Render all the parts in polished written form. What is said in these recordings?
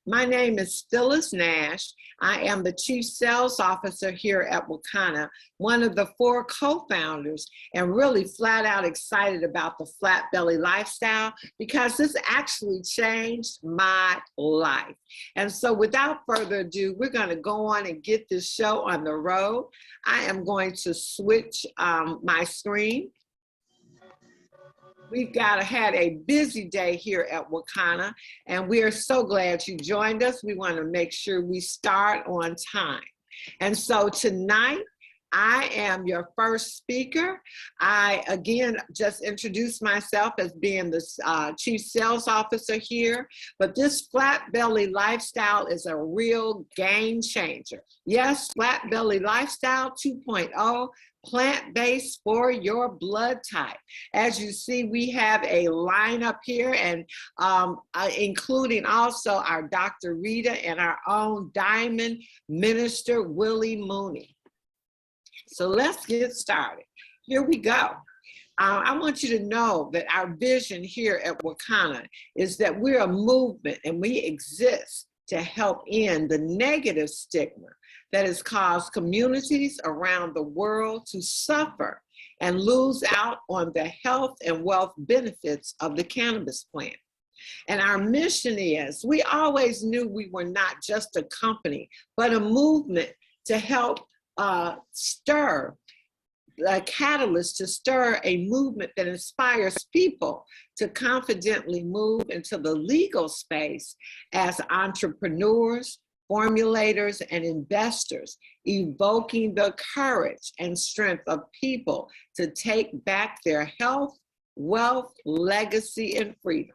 My name is Phyllis Nash. I am the Chief Sales Officer here at Wakana, one of the 4 co-founders, and really flat out excited about the flat belly lifestyle because this actually changed my life. And so without further ado, we're going to go on and get this show on the road. I am going to switch my screen. We've had a busy day here at Wakana, and we are so glad you joined us. We want to make sure we start on time. And so tonight, I am your first speaker. I, again, just introduced myself as being the Chief Sales Officer here, but this flat belly lifestyle is a real game changer. Yes, flat belly lifestyle 2.0. Plant-based for your blood type. As you see, we have a lineup here, and including also our Dr. Rita and our own Diamond Minister, Willie Mooney. So let's get started. Here we go. I want you to know that our vision here at Wakana is that we're a movement and we exist to help end the negative stigma that has caused communities around the world to suffer and lose out on the health and wealth benefits of the cannabis plant. And our mission is, we always knew we were not just a company, but a movement to help stir a catalyst to stir a movement that inspires people to confidently move into the legal space as entrepreneurs, formulators, and investors, evoking the courage and strength of people to take back their health, wealth, legacy, and freedom.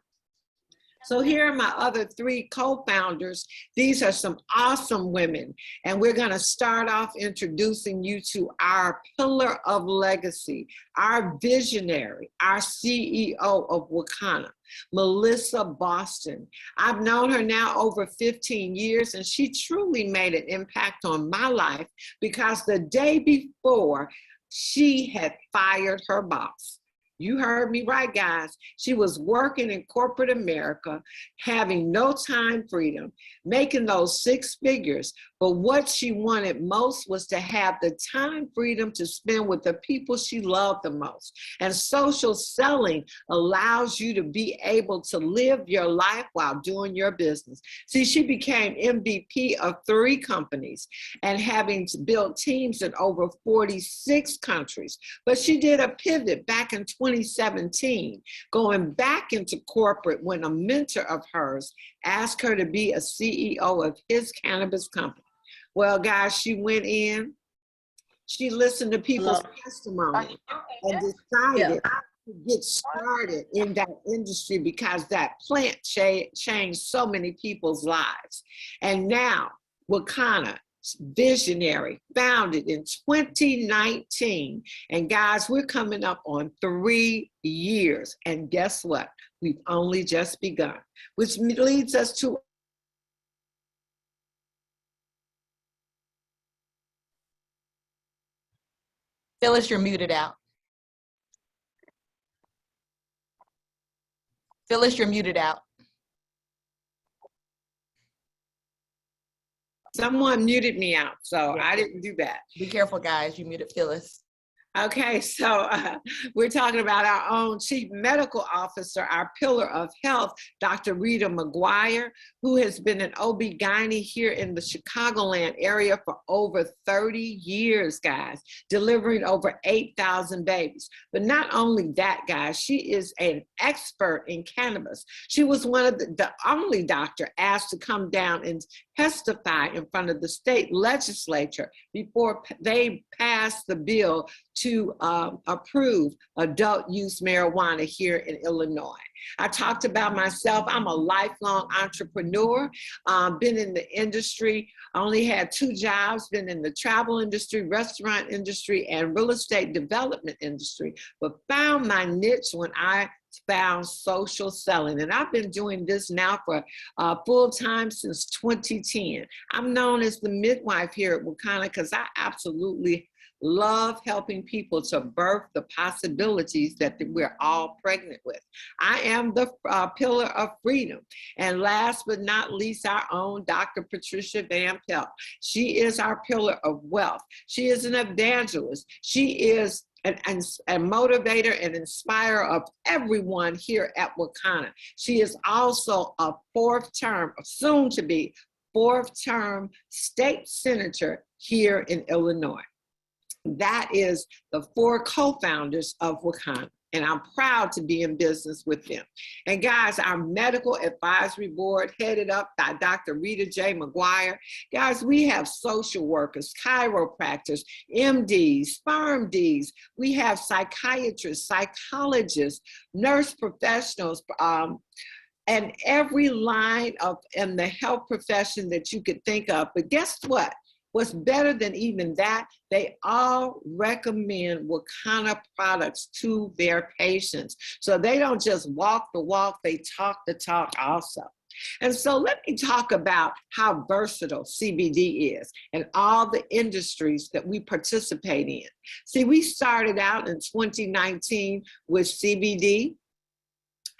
So here are my other 3 co-founders. These are some awesome women, and we're going to start off introducing you to our pillar of legacy, our visionary, our CEO of Wakana, Melissa Boston. I've known her now over 15 years, and she truly made an impact on my life because the day before, she had fired her boss. You heard me right, guys. She was working in corporate America, having no time freedom, making those 6 figures. But what she wanted most was to have the time freedom to spend with the people she loved the most. And social selling allows you to be able to live your life while doing your business. See, she became MVP of 3 companies and having built teams in over 46 countries. But she did a pivot back in 2017, going back into corporate when a mentor of hers asked her to be a CEO of his cannabis company. Well, guys, she went in, she listened to people's testimony and decided to get started in that industry because that plant changed so many people's lives. And now, Wakana, visionary, founded in 2019. And guys, we're coming up on 3 years. And guess what? We've only just begun, which leads us to Phyllis, you're muted out. Phyllis, you're muted out. Someone muted me out, so I didn't do that. Be careful, guys. You muted Phyllis. Okay, so we're talking about our own Chief Medical Officer, our pillar of health, Dr. Rita Mcguire, who has been an OB-GYN here in the Chicagoland area for over 30 years, guys, delivering over 8,000 babies. But not only that, guys, she is an expert in cannabis. She was one of the only doctor asked to come down and testify in front of the state legislature before they passed the bill to approve adult use marijuana here in Illinois. I talked about myself. I'm a lifelong entrepreneur, been in the industry. I only had 2 jobs, been in the travel industry, restaurant industry, and real estate development industry, but found my niche when I found social selling. And I've been doing this now for full time since 2010. I'm known as the midwife here at Wakana because I absolutely love helping people to birth the possibilities that we're all pregnant with. I am the pillar of freedom. And last but not least, our own Dr. Patricia Van Pelt. She is our pillar of wealth. She is an evangelist. She is a motivator and inspirer of everyone here at Wakana. She is also a soon to be fourth term state senator here in Illinois. That is the 4 co-founders of Wakana, and I'm proud to be in business with them. And guys, our medical advisory board headed up by Dr. Rita Mcguire. Guys, we have social workers, chiropractors, MDs, PharmDs. We have psychiatrists, psychologists, nurse professionals, and every line in the health profession that you could think of. But guess what? What's better than even that, they all recommend Wakana products to their patients. So they don't just walk the walk, they talk the talk also. And so let me talk about how versatile CBD is and all the industries that we participate in. See, we started out in 2019 with CBD,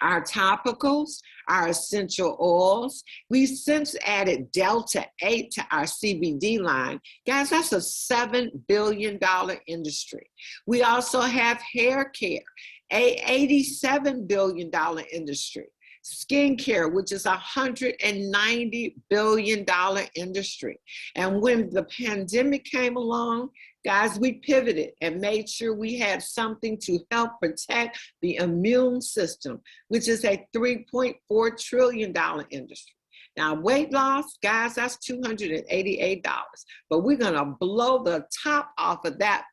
our topicals, our essential oils. We've since added Delta 8 to our CBD line. Guys, that's a $7 billion industry. We also have hair care, a $87 billion industry. Skincare, which is a $190 billion industry. And when the pandemic came along, guys, we pivoted and made sure we had something to help protect the immune system, which is a $3.4 trillion industry. Now, weight loss, guys, that's $288, but we're gonna blow the top off of that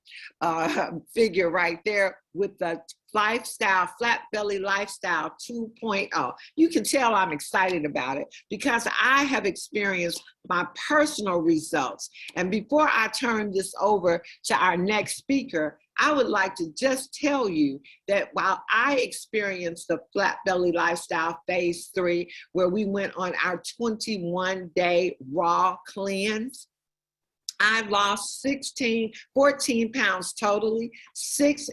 figure right there with the lifestyle, flat belly lifestyle 2.0. You can tell I'm excited about it because I have experienced my personal results. And before I turn this over to our next speaker, I would like to just tell you that while I experienced the flat belly lifestyle phase 3, where we went on our 21-day raw cleanse, I lost 14 pounds totally, 6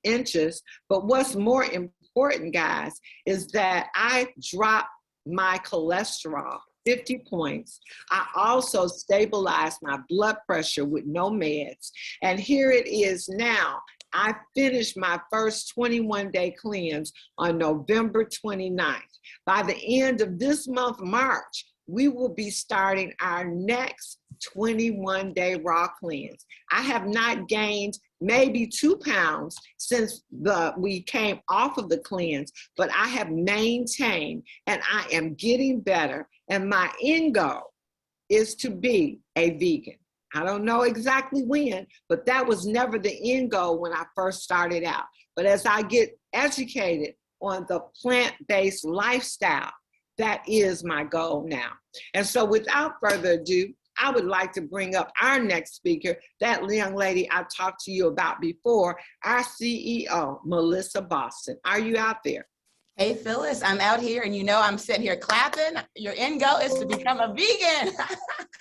inches. But what's more important, guys, is that I dropped my cholesterol 50 points. I also stabilized my blood pressure with no meds. And here it is now. I finished my first 21-day cleanse on November 29th. By the end of this month, March, we will be starting our next 21-day raw cleanse. I have not gained maybe 2 pounds since we came off of the cleanse, but I have maintained and I am getting better. And my end goal is to be a vegan. I don't know exactly when, but that was never the end goal when I first started out. But as I get educated on the plant-based lifestyle, that is my goal now. And so without further ado, I would like to bring up our next speaker, that young lady I talked to you about before, our CEO, Melissa Boston. Are you out there? Hey, Phyllis, I'm out here and you know I'm sitting here clapping. Your end goal is to become a vegan.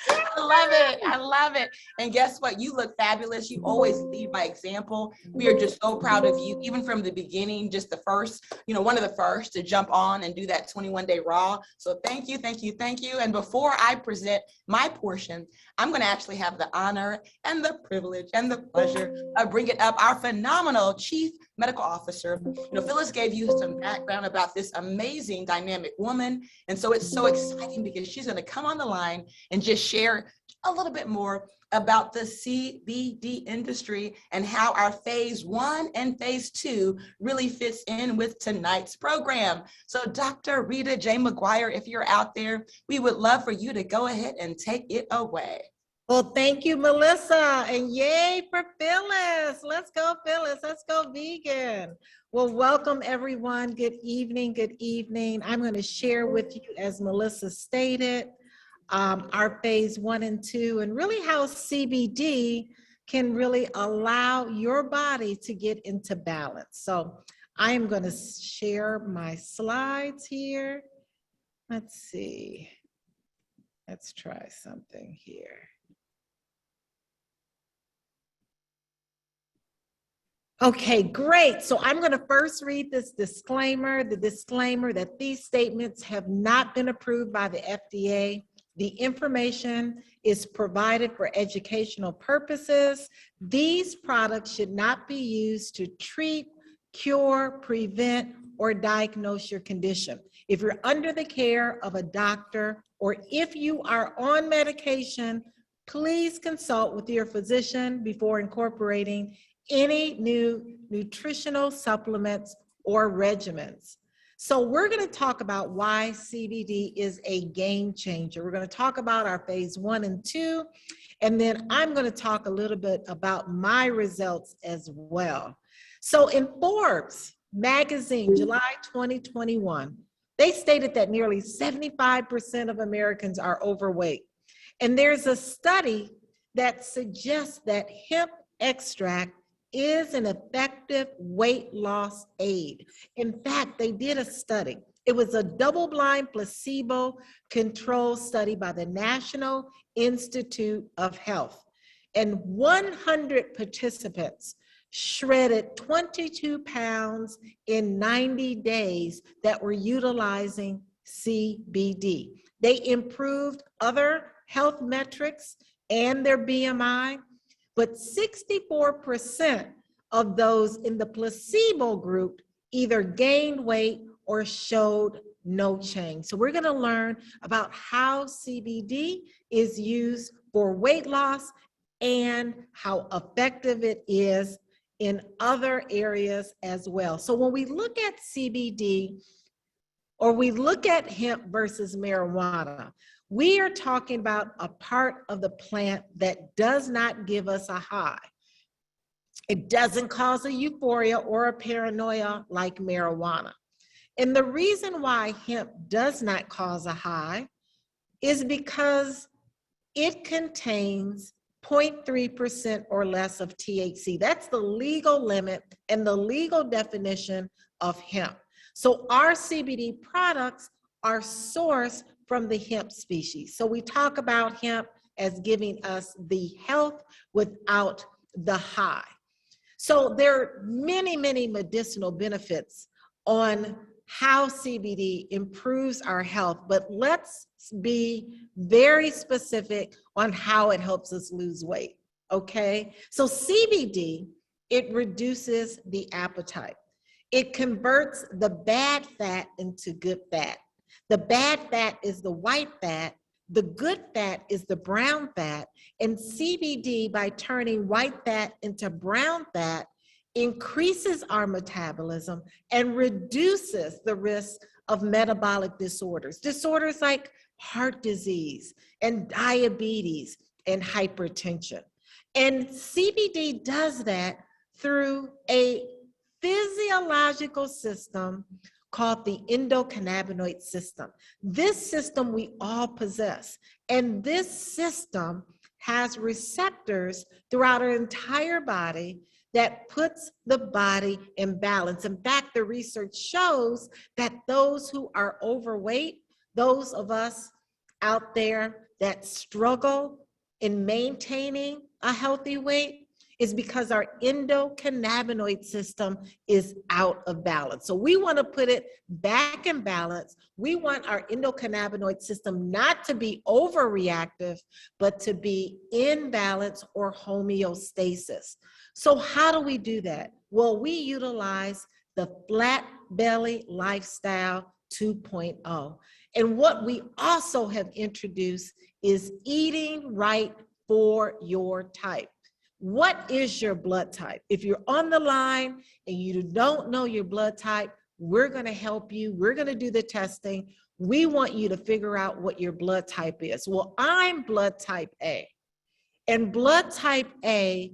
I love it. I love it. And guess what? You look fabulous. You always lead by example. We are just so proud of you, even from the beginning, just the first, one of the first to jump on and do that 21-day raw. So thank you, thank you, thank you. And before I present my portion, I'm going to actually have the honor and the privilege and the pleasure of bringing up our phenomenal Chief Medical Officer. Phyllis gave you some background about this amazing dynamic woman. And so it's so exciting because she's going to come on the line and just share a little bit more about the CBD industry and how our phase 1 and phase 2 really fits in with tonight's program. So Dr. Rita Mcguire, if you're out there, we would love for you to go ahead and take it away. Well, thank you, Melissa, and yay for Phyllis. Let's go, Phyllis. Let's go vegan. Well, welcome, everyone. Good evening. Good evening. I'm going to share with you, as Melissa stated, our phase 1 and 2, and really how CBD can really allow your body to get into balance. So I am going to share my slides here. Let's see. Let's try something here. Okay, great. So I'm going to first read this disclaimer, the disclaimer that these statements have not been approved by the FDA. The information is provided for educational purposes. These products should not be used to treat, cure, prevent, or diagnose your condition. If you're under the care of a doctor, or if you are on medication, please consult with your physician before incorporating any new nutritional supplements or regimens. So we're going to talk about why CBD is a game changer. We're going to talk about our phase 1 and 2, and then I'm going to talk a little bit about my results as well. So in Forbes magazine, July 2021, they stated that nearly 75% of Americans are overweight. And there's a study that suggests that hemp extract is an effective weight loss aid. In fact, they did a study. It was a double-blind placebo-controlled study by the National Institute of Health. And 100 participants shredded 22 pounds in 90 days that were utilizing CBD. They improved other health metrics and their BMI, but 64% of those in the placebo group either gained weight or showed no change. So we're going to learn about how CBD is used for weight loss and how effective it is in other areas as well. So when we look at CBD, or we look at hemp versus marijuana, we are talking about a part of the plant that does not give us a high. It doesn't cause a euphoria or a paranoia like marijuana. And the reason why hemp does not cause a high is because it contains 0.3% or less of THC. That's the legal limit and the legal definition of hemp. So our CBD products are sourced from the hemp species. So we talk about hemp as giving us the health without the high. So there are many, many medicinal benefits on how CBD improves our health, but let's be very specific on how it helps us lose weight, okay? So CBD, it reduces the appetite. It converts the bad fat into good fat. The bad fat is the white fat, the good fat is the brown fat, and CBD, by turning white fat into brown fat, increases our metabolism and reduces the risk of metabolic disorders. Disorders like heart disease and diabetes and hypertension. And CBD does that through a physiological system called the endocannabinoid system. This system we all possess, and this system has receptors throughout our entire body that puts the body in balance. In fact, the research shows that those who are overweight, those of us out there that struggle in maintaining a healthy weight, is because our endocannabinoid system is out of balance. So we want to put it back in balance. We want our endocannabinoid system not to be overreactive, but to be in balance or homeostasis. So how do we do that? Well, we utilize the Flat Belly Lifestyle 2.0. And what we also have introduced is eating right for your type. What is your blood type? If you're on the line and you don't know your blood type, we're going to help you. We're going to do the testing. We want you to figure out what your blood type is. Well, I'm blood type A, and blood type A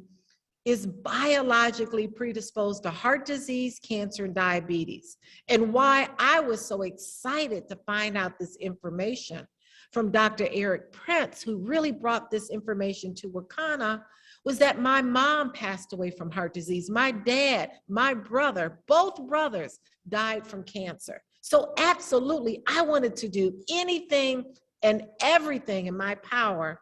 is biologically predisposed to heart disease, cancer, and diabetes. And why I was so excited to find out this information from Dr. Eric Prince, who really brought this information to Wakana, was that my mom passed away from heart disease. My dad, my brother, both brothers died from cancer. So absolutely, I wanted to do anything and everything in my power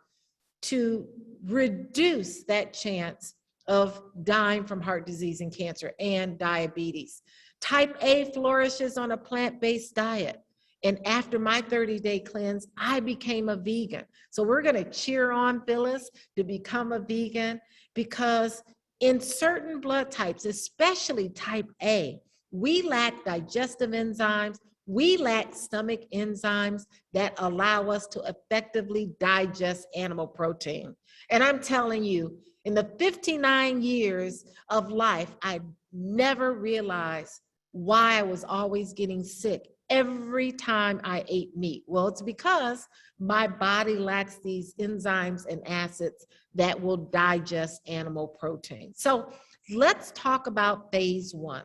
to reduce that chance of dying from heart disease and cancer and diabetes. Type A flourishes on a plant-based diet. And after my 30-day cleanse, I became a vegan. So we're going to cheer on Phyllis to become a vegan, because in certain blood types, especially type A, we lack digestive enzymes. We lack stomach enzymes that allow us to effectively digest animal protein. And I'm telling you, in the 59 years of life, I never realized why I was always getting sick every time I ate meat. Well, it's because my body lacks these enzymes and acids that will digest animal protein. So let's talk about phase one.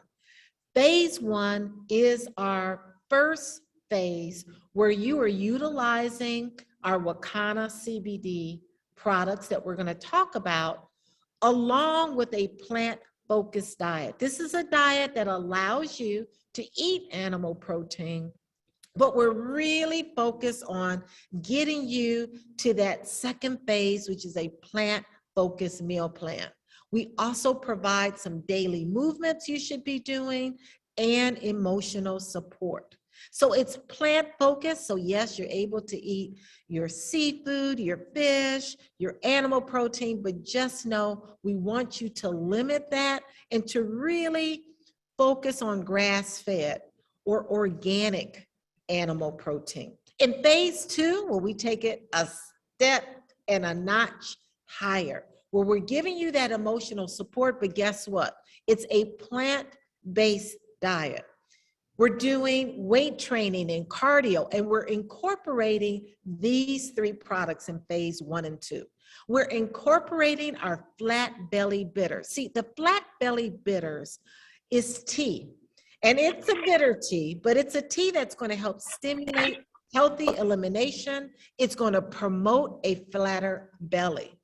Phase one is our first phase where you are utilizing our Wakana CBD products that we're going to talk about, along with a plant-focused diet. This is a diet that allows you to eat animal protein, but we're really focused on getting you to that second phase, which is a plant-focused meal plan. We also provide some daily movements you should be doing and emotional support. So it's plant-focused. So yes, you're able to eat your seafood, your fish, your animal protein, but just know we want you to limit that and to really focus on grass-fed or organic animal protein. In phase two, where we take it a step and a notch higher, where we're giving you that emotional support, but guess what? It's a plant-based diet. We're doing weight training and cardio, and we're incorporating these three products in phase one and two. We're incorporating our flat belly bitters. See, the flat belly bitters is tea, and it's a bitter tea, but it's a tea that's going to help stimulate healthy elimination. It's going to promote a flatter belly.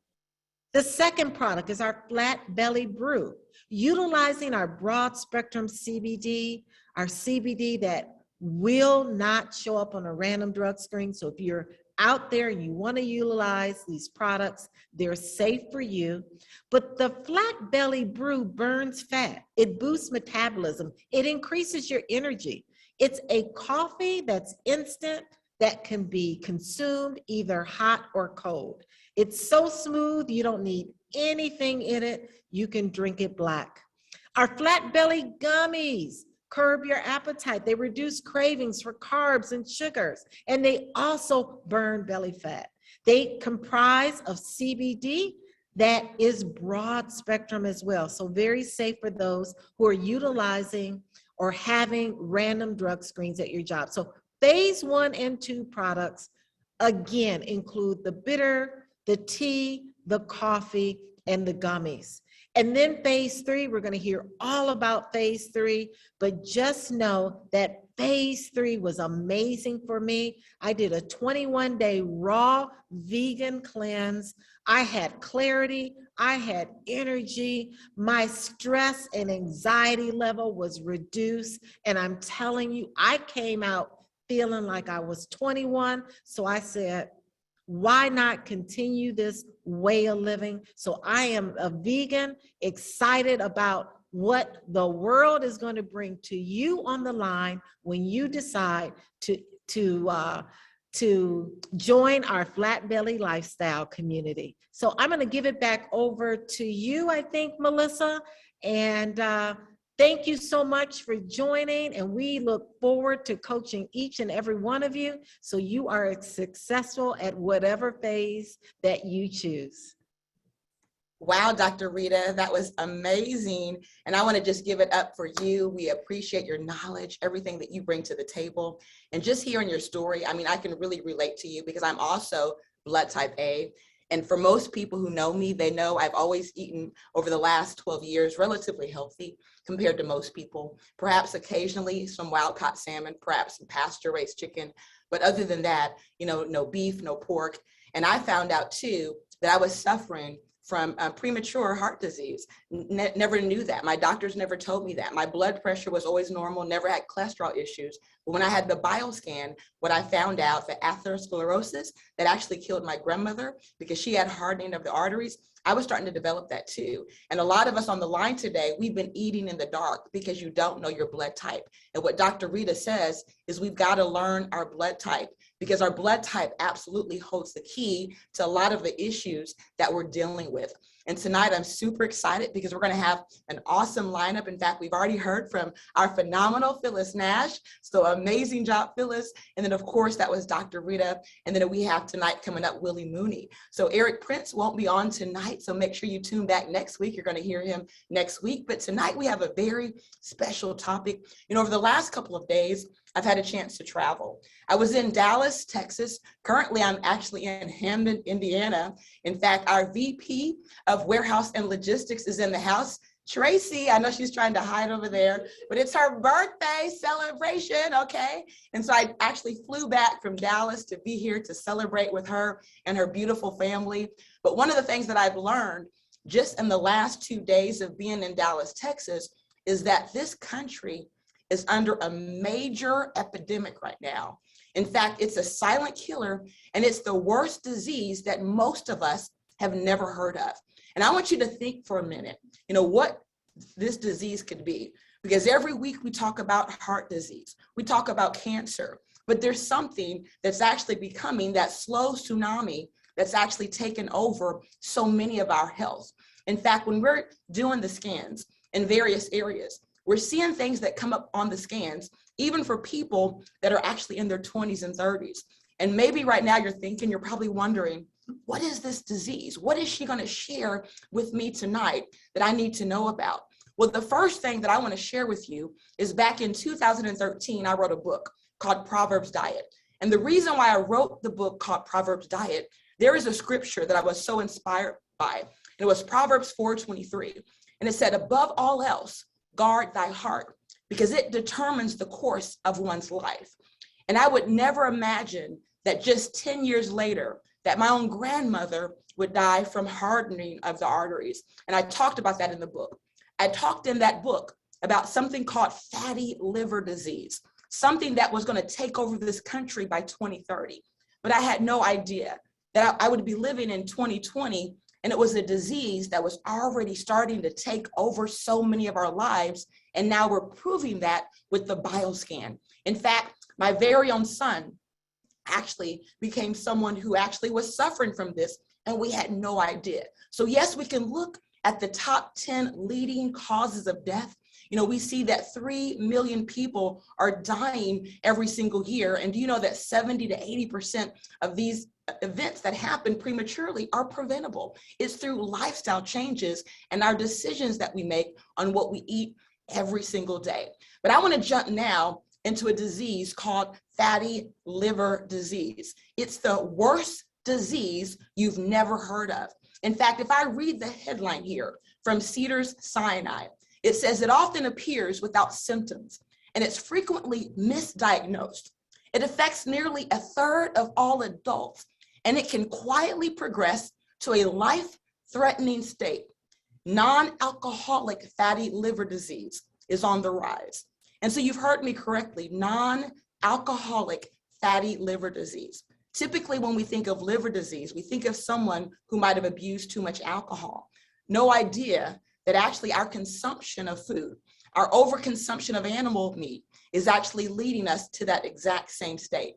The second product is our flat belly brew, utilizing our broad spectrum CBD, our CBD that will not show up on a random drug screen. So if you're out there and you want to utilize these products, they're safe for you. But the flat belly brew burns fat. It boosts metabolism. It increases your energy. It's a coffee that's instant, that can be consumed either hot or cold. It's so smooth, you don't need anything in it. You can drink it black. Our flat belly gummies curb your appetite. They reduce cravings for carbs and sugars, and they also burn belly fat. They comprise of CBD that is broad spectrum as well. So very safe for those who are utilizing or having random drug screens at your job. So phase one and two products, again, include the bitter, the tea, the coffee, and the gummies. And then phase three, we're going to hear all about phase three, but just know that phase three was amazing for me. I did a 21-day raw vegan cleanse. I had clarity. I had energy. My stress and anxiety level was reduced. And I'm telling you, I came out feeling like I was 21. So I said, why not continue this way of living? So I am a vegan, excited about what the world is going to bring to you on the line when you decide to join our flat belly lifestyle community. So I'm going to give it back over to you, I think, Melissa. And thank you so much for joining, and we look forward to coaching each and every one of you so you are successful at whatever phase that you choose. Wow, Dr. Rita, that was amazing. And I want to just give it up for you. We appreciate your knowledge, everything that you bring to the table. And just hearing your story, I mean, I can really relate to you because I'm also blood type A. And for most people who know me, they know I've always eaten over the last 12 years relatively healthy compared to most people. Perhaps occasionally some wild caught salmon, perhaps some pasture raised chicken. But other than that, you know, no beef, no pork. And I found out too that I was suffering from premature heart disease. Never knew that. My doctors never told me that. My blood pressure was always normal, never had cholesterol issues. But when I had the bioscan, what I found out, that atherosclerosis that actually killed my grandmother because she had hardening of the arteries, I was starting to develop that too. And a lot of us on the line today, we've been eating in the dark because you don't know your blood type. And what Dr. Rita says is we've got to learn our blood type, because our blood type absolutely holds the key to a lot of the issues that we're dealing with. And tonight I'm super excited because we're going to have an awesome lineup. In fact, we've already heard from our phenomenal Phyllis Nash. So amazing job, Phyllis. And then of course, that was Dr. Rita. And then we have tonight coming up, Willie Mooney. So Eric Prince won't be on tonight. So make sure you tune back next week. You're going to hear him next week. But tonight we have a very special topic. Over the last couple of days, I've had a chance to travel. I was in Dallas, Texas. Currently, I'm actually in Hammond, Indiana. In fact, our VP of Warehouse and Logistics is in the house. Tracy, I know she's trying to hide over there, but it's her birthday celebration, okay? And so I actually flew back from Dallas to be here to celebrate with her and her beautiful family. But one of the things that I've learned just in the last 2 days of being in Dallas, Texas, is that this country is under a major epidemic right now. In fact, it's a silent killer, and it's the worst disease that most of us have never heard of. And I want you to think for a minute, what this disease could be, because every week we talk about heart disease, we talk about cancer, but there's something that's actually becoming that slow tsunami that's actually taken over so many of our health. In fact, when we're doing the scans in various areas, we're seeing things that come up on the scans, even for people that are actually in their 20s and 30s. And maybe right now you're probably wondering, what is this disease? What is she going to share with me tonight that I need to know about? Well, the first thing that I want to share with you is back in 2013, I wrote a book called Proverbs Diet. And the reason why I wrote the book called Proverbs Diet, there is a scripture that I was so inspired by. And it was Proverbs 4:23. And it said, above all else, guard thy heart, because it determines the course of one's life. And I would never imagine that just 10 years later, that my own grandmother would die from hardening of the arteries. And I talked about that in the book. I talked in that book about something called fatty liver disease, something that was going to take over this country by 2030. But I had no idea that I would be living in 2020, and it was a disease that was already starting to take over so many of our lives. And now we're proving that with the bioscan. In fact, my very own son actually became someone who actually was suffering from this, and we had no idea. So yes, we can look at the top 10 leading causes of death. We see that 3 million people are dying every single year. And do you know that 70 to 80% of these events that happen prematurely are preventable? It's through lifestyle changes and our decisions that we make on what we eat every single day. But I want to jump now into a disease called fatty liver disease. It's the worst disease you've never heard of. In fact, if I read the headline here from Cedars-Sinai, it says it often appears without symptoms, and it's frequently misdiagnosed. It affects nearly a third of all adults, and it can quietly progress to a life-threatening state. Non-alcoholic fatty liver disease is on the rise. And so you've heard me correctly, non-alcoholic fatty liver disease. Typically, when we think of liver disease, we think of someone who might have abused too much alcohol. No idea that actually our consumption of food, our overconsumption of animal meat is actually leading us to that exact same state.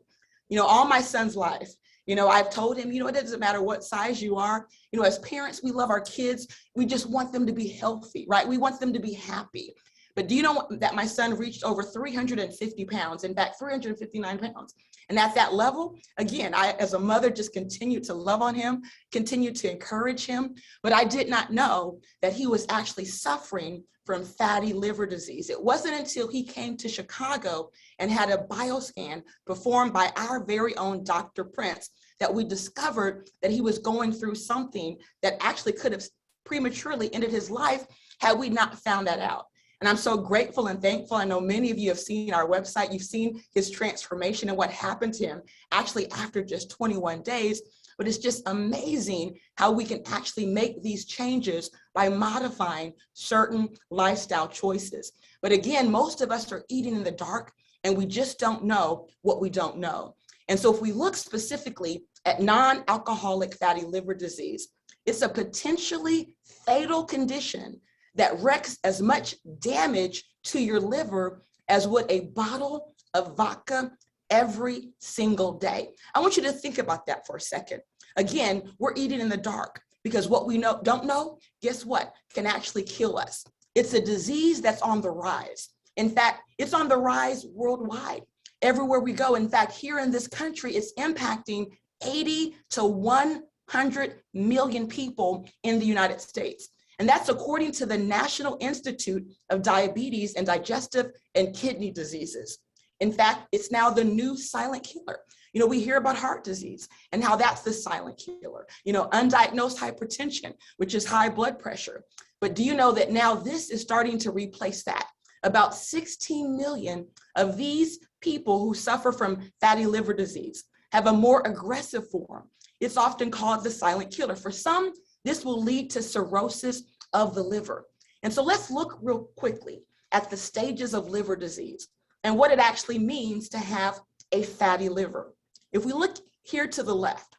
All my son's life, I've told him, it doesn't matter what size you are. As parents, we love our kids. We just want them to be healthy, right? We want them to be happy. But do you know that my son reached over 350 pounds, in fact, 359 pounds. And at that level, again, I, as a mother, just continued to love on him, continued to encourage him. But I did not know that he was actually suffering from fatty liver disease. It wasn't until he came to Chicago and had a bioscan performed by our very own Dr. Prince that we discovered that he was going through something that actually could have prematurely ended his life had we not found that out. And I'm so grateful and thankful. I know many of you have seen our website. You've seen his transformation and what happened to him actually after just 21 days. but it's just amazing how we can actually make these changes by modifying certain lifestyle choices. But again, most of us are eating in the dark, and we just don't know what we don't know. And so if we look specifically at non-alcoholic fatty liver disease, it's a potentially fatal condition that wreaks as much damage to your liver as would a bottle of vodka every single day. I want you to think about that for a second. Again, we're eating in the dark because what we don't know, guess what, can actually kill us. It's a disease that's on the rise. In fact, it's on the rise worldwide, everywhere we go. In fact, here in this country, it's impacting 80 to 100 million people in the United States. And that's according to the National Institute of Diabetes and Digestive and Kidney Diseases. In fact, it's now the new silent killer. You know, we hear about heart disease and how that's the silent killer. You know, undiagnosed hypertension, which is high blood pressure. But do you know that now this is starting to replace that? About 16 million of these people who suffer from fatty liver disease have a more aggressive form. It's often called the silent killer. For some, this will lead to cirrhosis of the liver. And so let's look real quickly at the stages of liver disease and what it actually means to have a fatty liver. If we look here to the left,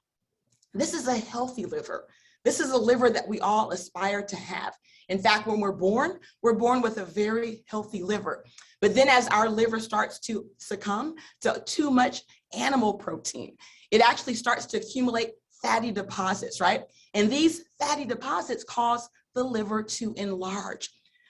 this is a healthy liver. This is a liver that we all aspire to have. In fact, when we're born with a very healthy liver. But then as our liver starts to succumb to too much animal protein, it actually starts to accumulate fatty deposits, right? And these fatty deposits cause the liver to enlarge.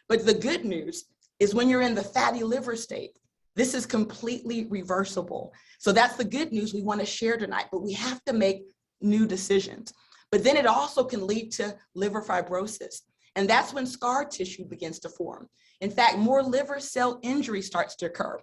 But the good news is when you're in the fatty liver state, this is completely reversible. So that's the good news we want to share tonight, but we have to make new decisions. But then it also can lead to liver fibrosis. And that's when scar tissue begins to form. In fact, more liver cell injury starts to occur.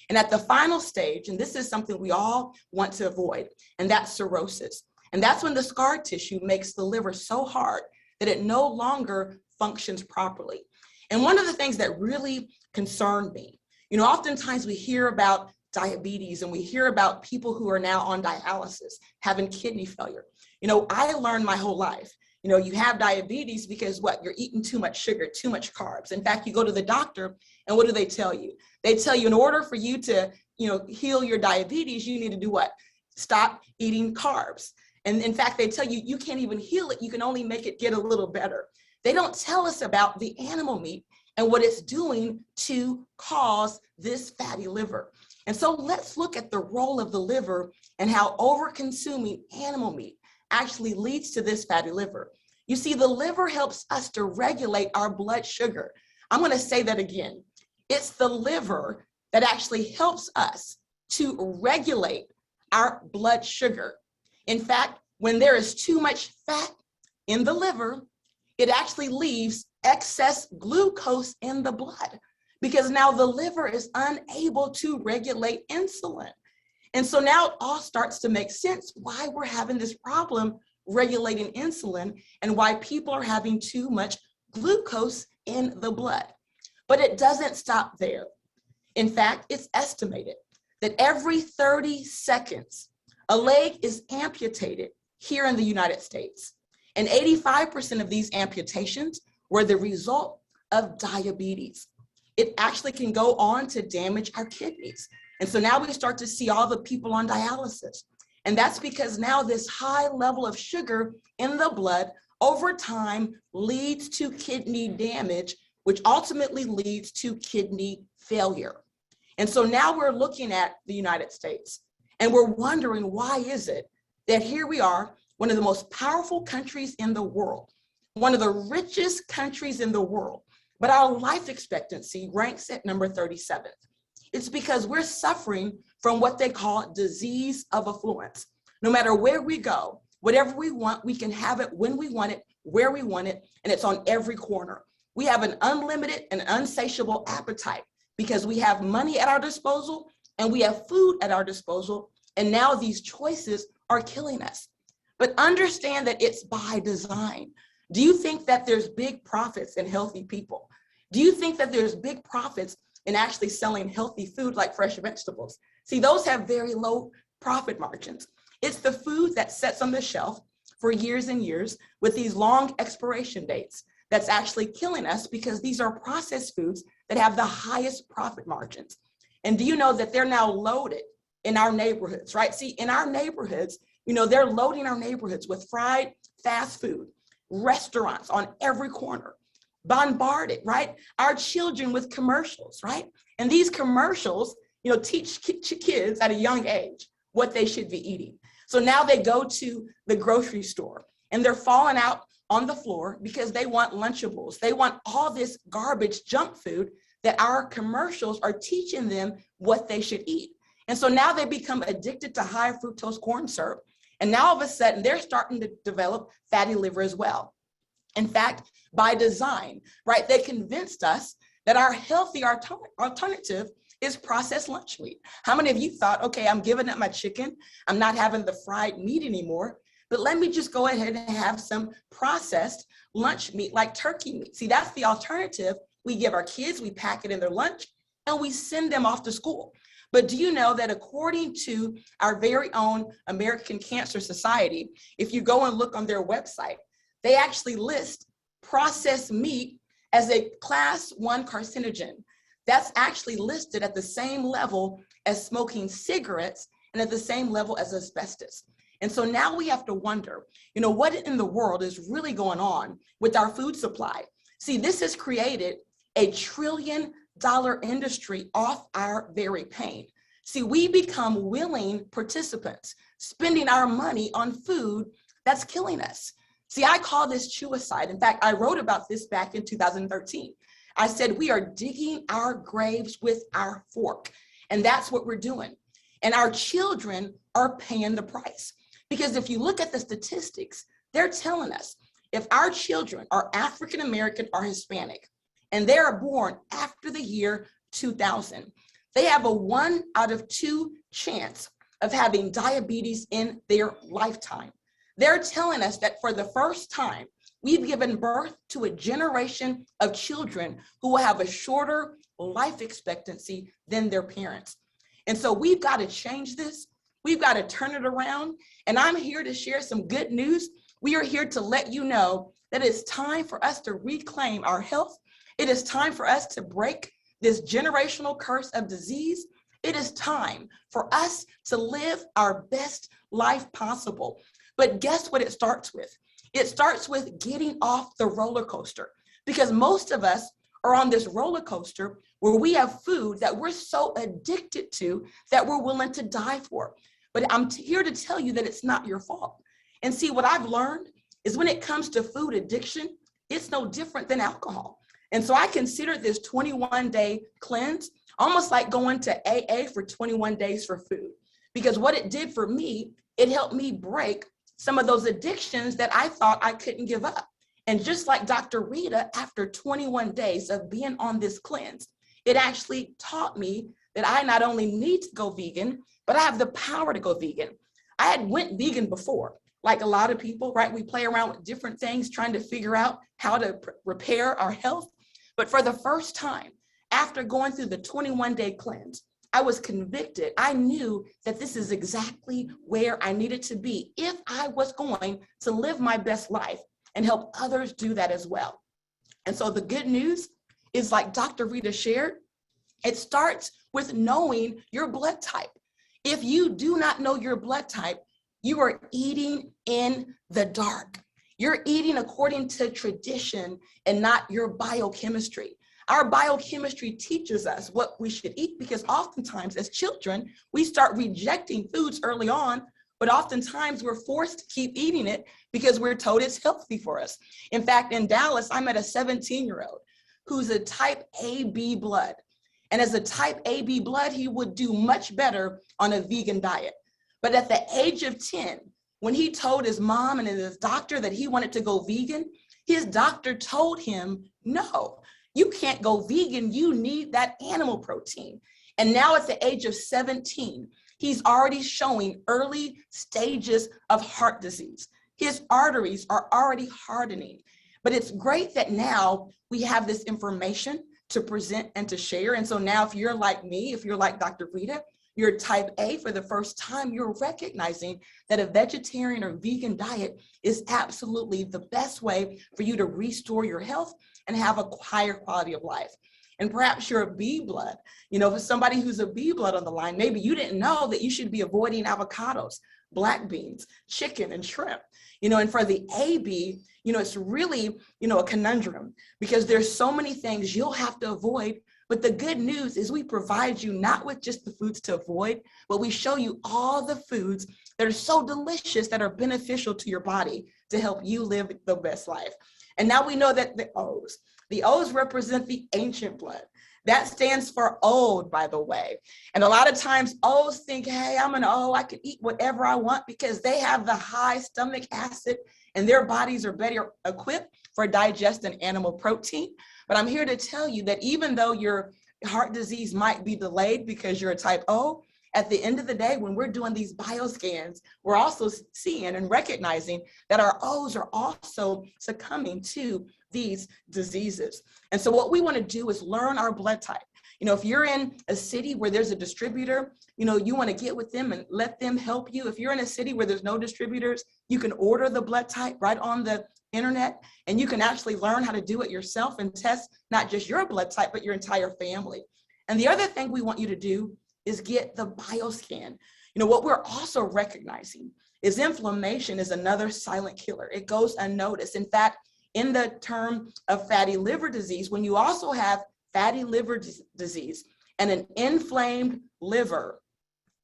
And at the final stage, and this is something we all want to avoid, and that's cirrhosis. And that's when the scar tissue makes the liver so hard that it no longer functions properly. And one of the things that really concerned me, you know, oftentimes we hear about diabetes and we hear about people who are now on dialysis, having kidney failure. You know, I learned my whole life, you know, you have diabetes because what? You're eating too much sugar, too much carbs. In fact, you go to the doctor and what do they tell you? They tell you in order for you to, you know, heal your diabetes, you need to do what? Stop eating carbs. And in fact, they tell you, you can't even heal it. You can only make it get a little better. They don't tell us about the animal meat and what it's doing to cause this fatty liver. And so let's look at the role of the liver and how over-consuming animal meat actually leads to this fatty liver. You see, the liver helps us to regulate our blood sugar. I'm going to say that again. It's the liver that actually helps us to regulate our blood sugar. In fact, when there is too much fat in the liver, it actually leaves excess glucose in the blood because now the liver is unable to regulate insulin. And so now it all starts to make sense why we're having this problem regulating insulin and why people are having too much glucose in the blood. But it doesn't stop there. In fact, it's estimated that every 30 seconds, a leg is amputated here in the United States. And 85% of these amputations were the result of diabetes. It actually can go on to damage our kidneys. And so now we start to see all the people on dialysis. And that's because now this high level of sugar in the blood over time leads to kidney damage, which ultimately leads to kidney failure. And so now we're looking at the United States and we're wondering, why is it that here we are, one of the most powerful countries in the world, one of the richest countries in the world, but our life expectancy ranks at number 37th. It's because we're suffering from what they call disease of affluence. No matter where we go, whatever we want, we can have it when we want it, where we want it, and it's on every corner. We have an unlimited and unsatiable appetite because we have money at our disposal and we have food at our disposal. And now these choices are killing us. But understand that it's by design. Do you think that there's big profits in healthy people? Do you think that there's big profits in actually selling healthy food like fresh vegetables? See, those have very low profit margins. It's the food that sits on the shelf for years and years with these long expiration dates that's actually killing us, because these are processed foods that have the highest profit margins. And do you know that they're now loaded in our neighborhoods, right? See, in our neighborhoods, they're loading our neighborhoods with fried fast food, restaurants on every corner, bombarded, right? Our children with commercials, right? And these commercials, teach kids at a young age what they should be eating. So now they go to the grocery store and they're falling out on the floor because they want Lunchables. They want all this garbage junk food that our commercials are teaching them what they should eat. And so now they become addicted to high fructose corn syrup. And now all of a sudden they're starting to develop fatty liver as well. In fact, by design, right, they convinced us that our healthy alternative is processed lunch meat. How many of you thought, okay, I'm giving up my chicken, I'm not having the fried meat anymore, but let me just go ahead and have some processed lunch meat like turkey meat. See, that's the alternative. We give our kids, we pack it in their lunch, and we send them off to school. But do you know that according to our very own American Cancer Society, if you go and look on their website, they actually list processed meat as a class 1 carcinogen. That's actually listed at the same level as smoking cigarettes and at the same level as asbestos. And so now we have to wonder, what in the world is really going on with our food supply? See, this has created a $1 trillion industry off our very pain. See, we become willing participants, spending our money on food that's killing us. See, I call this suicide. In fact, I wrote about this back in 2013. I said, we are digging our graves with our fork. And that's what we're doing. And our children are paying the price. Because if you look at the statistics, they're telling us if our children are African American or Hispanic, and they are born after the year 2000, they have a 1 out of 2 chance of having diabetes in their lifetime. They're telling us that for the first time, we've given birth to a generation of children who will have a shorter life expectancy than their parents. And so we've got to change this. We've got to turn it around. And I'm here to share some good news. We are here to let you know that it's time for us to reclaim our health. It is time for us to break this generational curse of disease. It is time for us to live our best life possible. But guess what it starts with? It starts with getting off the roller coaster, because most of us are on this roller coaster where we have food that we're so addicted to that we're willing to die for. But I'm here to tell you that it's not your fault. And see, what I've learned is when it comes to food addiction, it's no different than alcohol. And so I consider this 21-day cleanse almost like going to AA for 21 days for food, because what it did for me, it helped me break some of those addictions that I thought I couldn't give up. And just like Dr. Rita, after 21 days of being on this cleanse, it actually taught me that I not only need to go vegan, but I have the power to go vegan. I had went vegan before, like a lot of people, right? We play around with different things, trying to figure out how to repair our health. But for the first time, after going through the 21-day cleanse, I was convicted. I knew that this is exactly where I needed to be if I was going to live my best life and help others do that as well. And so the good news is, like Dr. Rita shared, it starts with knowing your blood type. If you do not know your blood type, you are eating in the dark. You're eating according to tradition and not your biochemistry. Our biochemistry teaches us what we should eat, because oftentimes as children, we start rejecting foods early on, but oftentimes we're forced to keep eating it because we're told it's healthy for us. In fact, in Dallas, I met a 17-year-old who's a type AB blood. And as a type AB blood, he would do much better on a vegan diet. But at the age of 10, when he told his mom and his doctor that he wanted to go vegan, his doctor told him, no, you can't go vegan. You need that animal protein. And now at the age of 17, he's already showing early stages of heart disease. His arteries are already hardening. But it's great that now we have this information to present and to share. And so now if you're like me, if you're like Dr. Rita, you're type A for the first time, you're recognizing that a vegetarian or vegan diet is absolutely the best way for you to restore your health and have a higher quality of life. And perhaps you're a B blood. For somebody who's a B blood on the line, maybe you didn't know that you should be avoiding avocados, black beans, chicken, and shrimp. And for the AB, it's really, a conundrum because there's so many things you'll have to avoid. But the good news is we provide you not with just the foods to avoid, but we show you all the foods that are so delicious that are beneficial to your body to help you live the best life. And now we know that the O's represent the ancient blood. That stands for old, by the way. And a lot of times O's think, hey, I'm an O, I can eat whatever I want because they have the high stomach acid and their bodies are better equipped for digesting animal protein. But I'm here to tell you that even though your heart disease might be delayed because you're a type O, at the end of the day, when we're doing these bioscans, we're also seeing and recognizing that our O's are also succumbing to these diseases. And so what we want to do is learn our blood type. If you're in a city where there's a distributor, you want to get with them and let them help you. If you're in a city where there's no distributors, you can order the blood type right on the internet, and you can actually learn how to do it yourself and test not just your blood type, but your entire family. And the other thing we want you to do is get the bioscan. What we're also recognizing is inflammation is another silent killer. It goes unnoticed. In fact, in the term of fatty liver disease, when you also have fatty liver disease and an inflamed liver,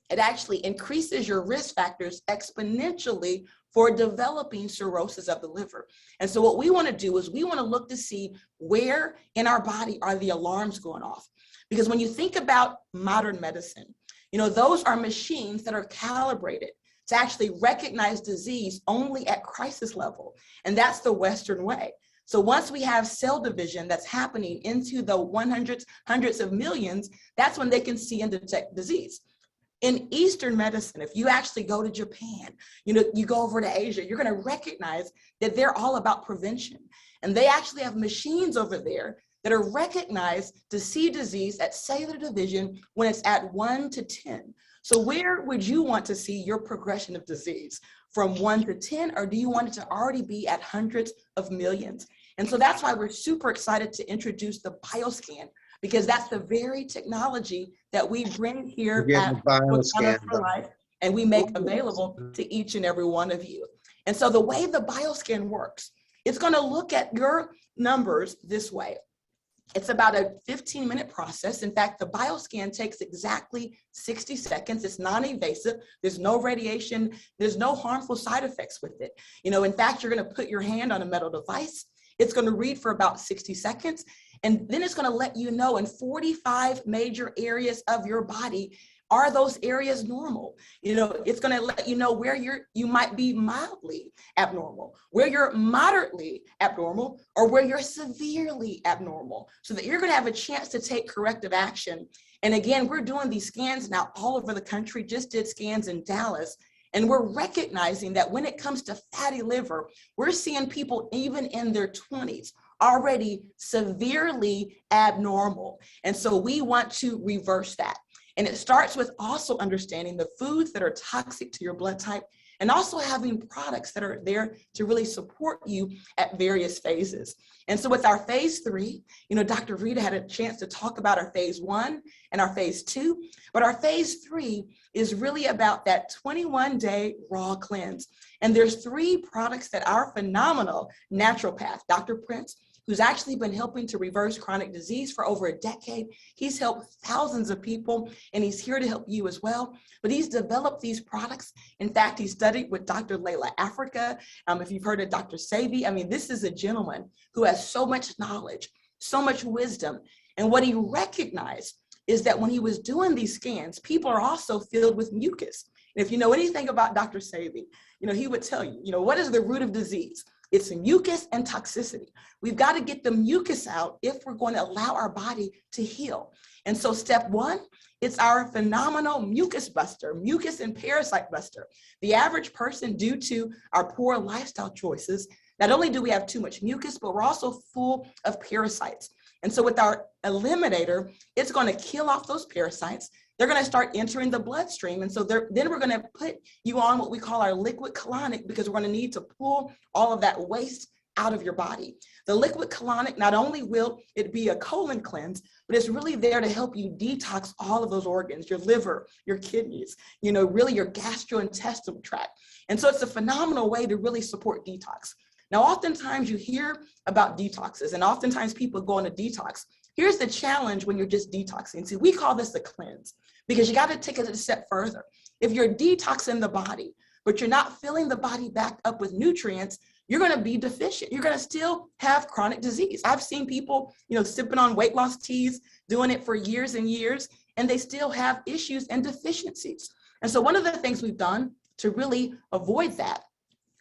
it actually increases your risk factors exponentially for developing cirrhosis of the liver. And so what we want to do is we want to look to see where in our body are the alarms going off. Because when you think about modern medicine, those are machines that are calibrated to actually recognize disease only at crisis level. And that's the Western way. So once we have cell division that's happening into the hundreds of millions, that's when they can see and detect disease. In Eastern medicine, if you actually go to Japan, you go over to Asia, you're going to recognize that they're all about prevention. And they actually have machines over there that are recognized to see disease at cellular division when it's at 1 to 10. So where would you want to see your progression of disease? From 1 to 10, or do you want it to already be at hundreds of millions? And so that's why we're super excited to introduce the bioscan, because that's the very technology that we bring here at Bioscan for Life, and we make available to each and every one of you. And so the way the bioscan works, it's going to look at your numbers this way. It's about a 15-minute process. In fact, the bioscan takes exactly 60 seconds. It's non-invasive. There's no radiation. There's no harmful side effects with it. In fact, you're going to put your hand on a metal device. It's going to read for about 60 seconds. And then it's going to let you know in 45 major areas of your body, are those areas normal? It's going to let you know where you might be mildly abnormal, where you're moderately abnormal, or where you're severely abnormal, so that you're going to have a chance to take corrective action. And again, we're doing these scans now all over the country, just did scans in Dallas. And we're recognizing that when it comes to fatty liver, we're seeing people even in their 20s already severely abnormal. And so we want to reverse that. And it starts with also understanding the foods that are toxic to your blood type, and also having products that are there to really support you at various phases. And so with our phase 3, Dr. Rita had a chance to talk about our phase 1 and our phase 2, but our phase 3 is really about that 21-day raw cleanse. And there's 3 products that our phenomenal naturopath, Dr. Prince, who's actually been helping to reverse chronic disease for over a decade. He's helped thousands of people, and he's here to help you as well. But he's developed these products. In fact, he studied with Dr. Layla Africa. If you've heard of Dr. Cbd, this is a gentleman who has so much knowledge, so much wisdom. And what he recognized is that when he was doing these scans, people are also filled with mucus. And if you know anything about Dr. Cbd, he would tell you, what is the root of disease? It's mucus and toxicity. We've got to get the mucus out if we're going to allow our body to heal. And so step 1, it's our phenomenal mucus buster, mucus and parasite buster. The average person, due to our poor lifestyle choices, not only do we have too much mucus, but we're also full of parasites. And so with our eliminator, it's going to kill off those parasites, they're going to start entering the bloodstream. And so then we're going to put you on what we call our liquid colonic, because we're going to need to pull all of that waste out of your body. The liquid colonic, not only will it be a colon cleanse, but it's really there to help you detox all of those organs, your liver, your kidneys, really your gastrointestinal tract. And so it's a phenomenal way to really support detox. Now, oftentimes you hear about detoxes, and oftentimes people go on a detox. Here's the challenge when you're just detoxing. See, we call this a cleanse, because you got to take it a step further. If you're detoxing the body, but you're not filling the body back up with nutrients, you're going to be deficient. You're going to still have chronic disease. I've seen people, sipping on weight loss teas, doing it for years and years, and they still have issues and deficiencies. And so one of the things we've done to really avoid that,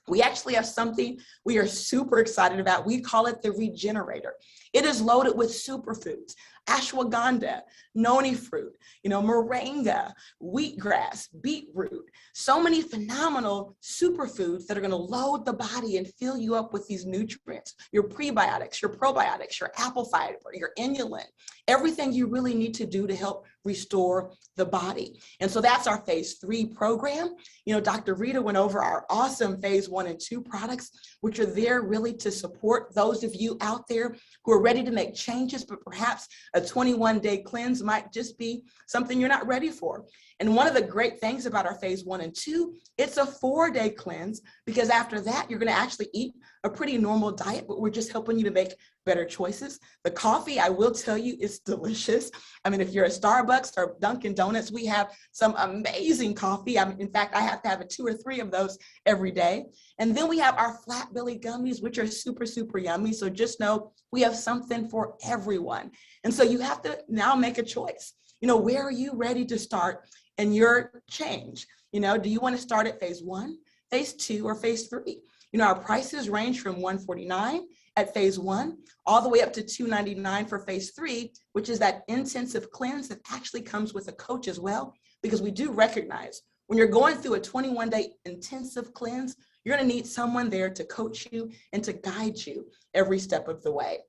we actually have something we are super excited about. We call it the Regenerator. It is loaded with superfoods, ashwagandha, noni fruit, moringa, wheatgrass, beetroot, so many phenomenal superfoods that are going to load the body and fill you up with these nutrients, your prebiotics, your probiotics, your apple fiber, your inulin, everything you really need to do to help restore the body. And so that's our phase 3 program. Dr. Rita went over our awesome phase 1 and 2 products, which are there really to support those of you out there who are ready to make changes, but perhaps a 21-day cleanse might just be something you're not ready for. And one of the great things about our phase 1 and 2, it's a 4-day cleanse, because after that, you're going to actually eat a pretty normal diet, but we're just helping you to make better choices. The coffee, I will tell you, is delicious. I mean, if you're at Starbucks or Dunkin' Donuts, we have some amazing coffee. In fact, I have to have 2 or 3 of those every day. And then we have our flat belly gummies, which are super, super yummy. So just know we have something for everyone. And so you have to now make a choice. Where are you ready to start in your change? Do you want to start at phase 1, phase 2, or phase 3? Our prices range from $149 at phase 1 all the way up to $299 for phase 3, which is that intensive cleanse that actually comes with a coach as well, because we do recognize when you're going through a 21-day intensive cleanse, you're going to need someone there to coach you and to guide you every step of the way.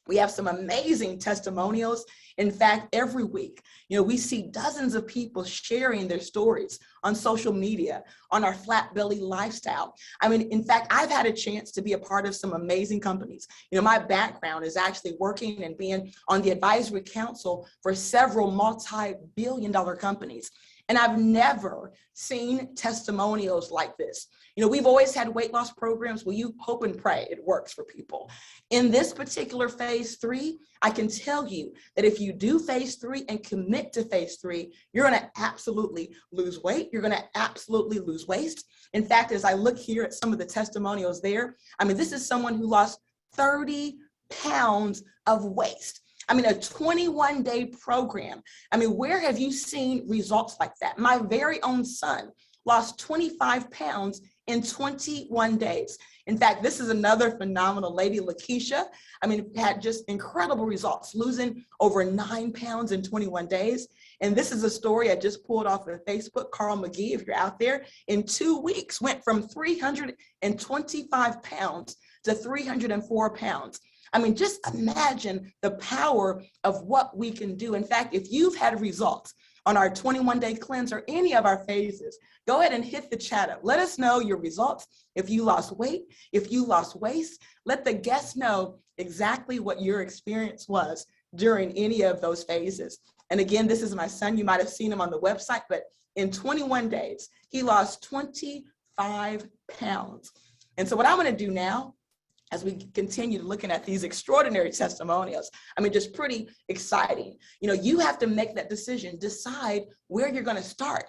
We have some amazing testimonials. In fact, every week, we see dozens of people sharing their stories on social media, on our flat belly lifestyle. I mean, in fact, I've had a chance to be a part of some amazing companies. My background is actually working and being on the advisory council for several multi-billion-dollar companies. And I've never seen testimonials like this. We've always had weight loss programs where you hope and pray it works for people. In this particular phase 3, I can tell you that if you do phase 3 and commit to phase 3, you're going to absolutely lose weight. You're going to absolutely lose waste. In fact, as I look here at some of the testimonials there, I mean, this is someone who lost 30 pounds of waste. I mean, a 21-day program. I mean, where have you seen results like that? My very own son lost 25 pounds in 21 days. In fact, this is another phenomenal lady, Lakeisha. I mean, had just incredible results, losing over 9 pounds in 21 days. And this is a story I just pulled off of Facebook. Carl McGee, if you're out there, in 2 weeks went from 325 pounds to 304 pounds. I mean, just imagine the power of what we can do. In fact, if you've had results on our 21-day cleanse or any of our phases, go ahead and hit the chat up. Let us know your results. If you lost weight, if you lost waist, let the guests know exactly what your experience was during any of those phases. And again, this is my son. You might have seen him on the website, but in 21 days, he lost 25 pounds. And so what I'm going to do now, as we continue looking at these extraordinary testimonials, I mean, just pretty exciting. You have to make that decision, decide where you're going to start,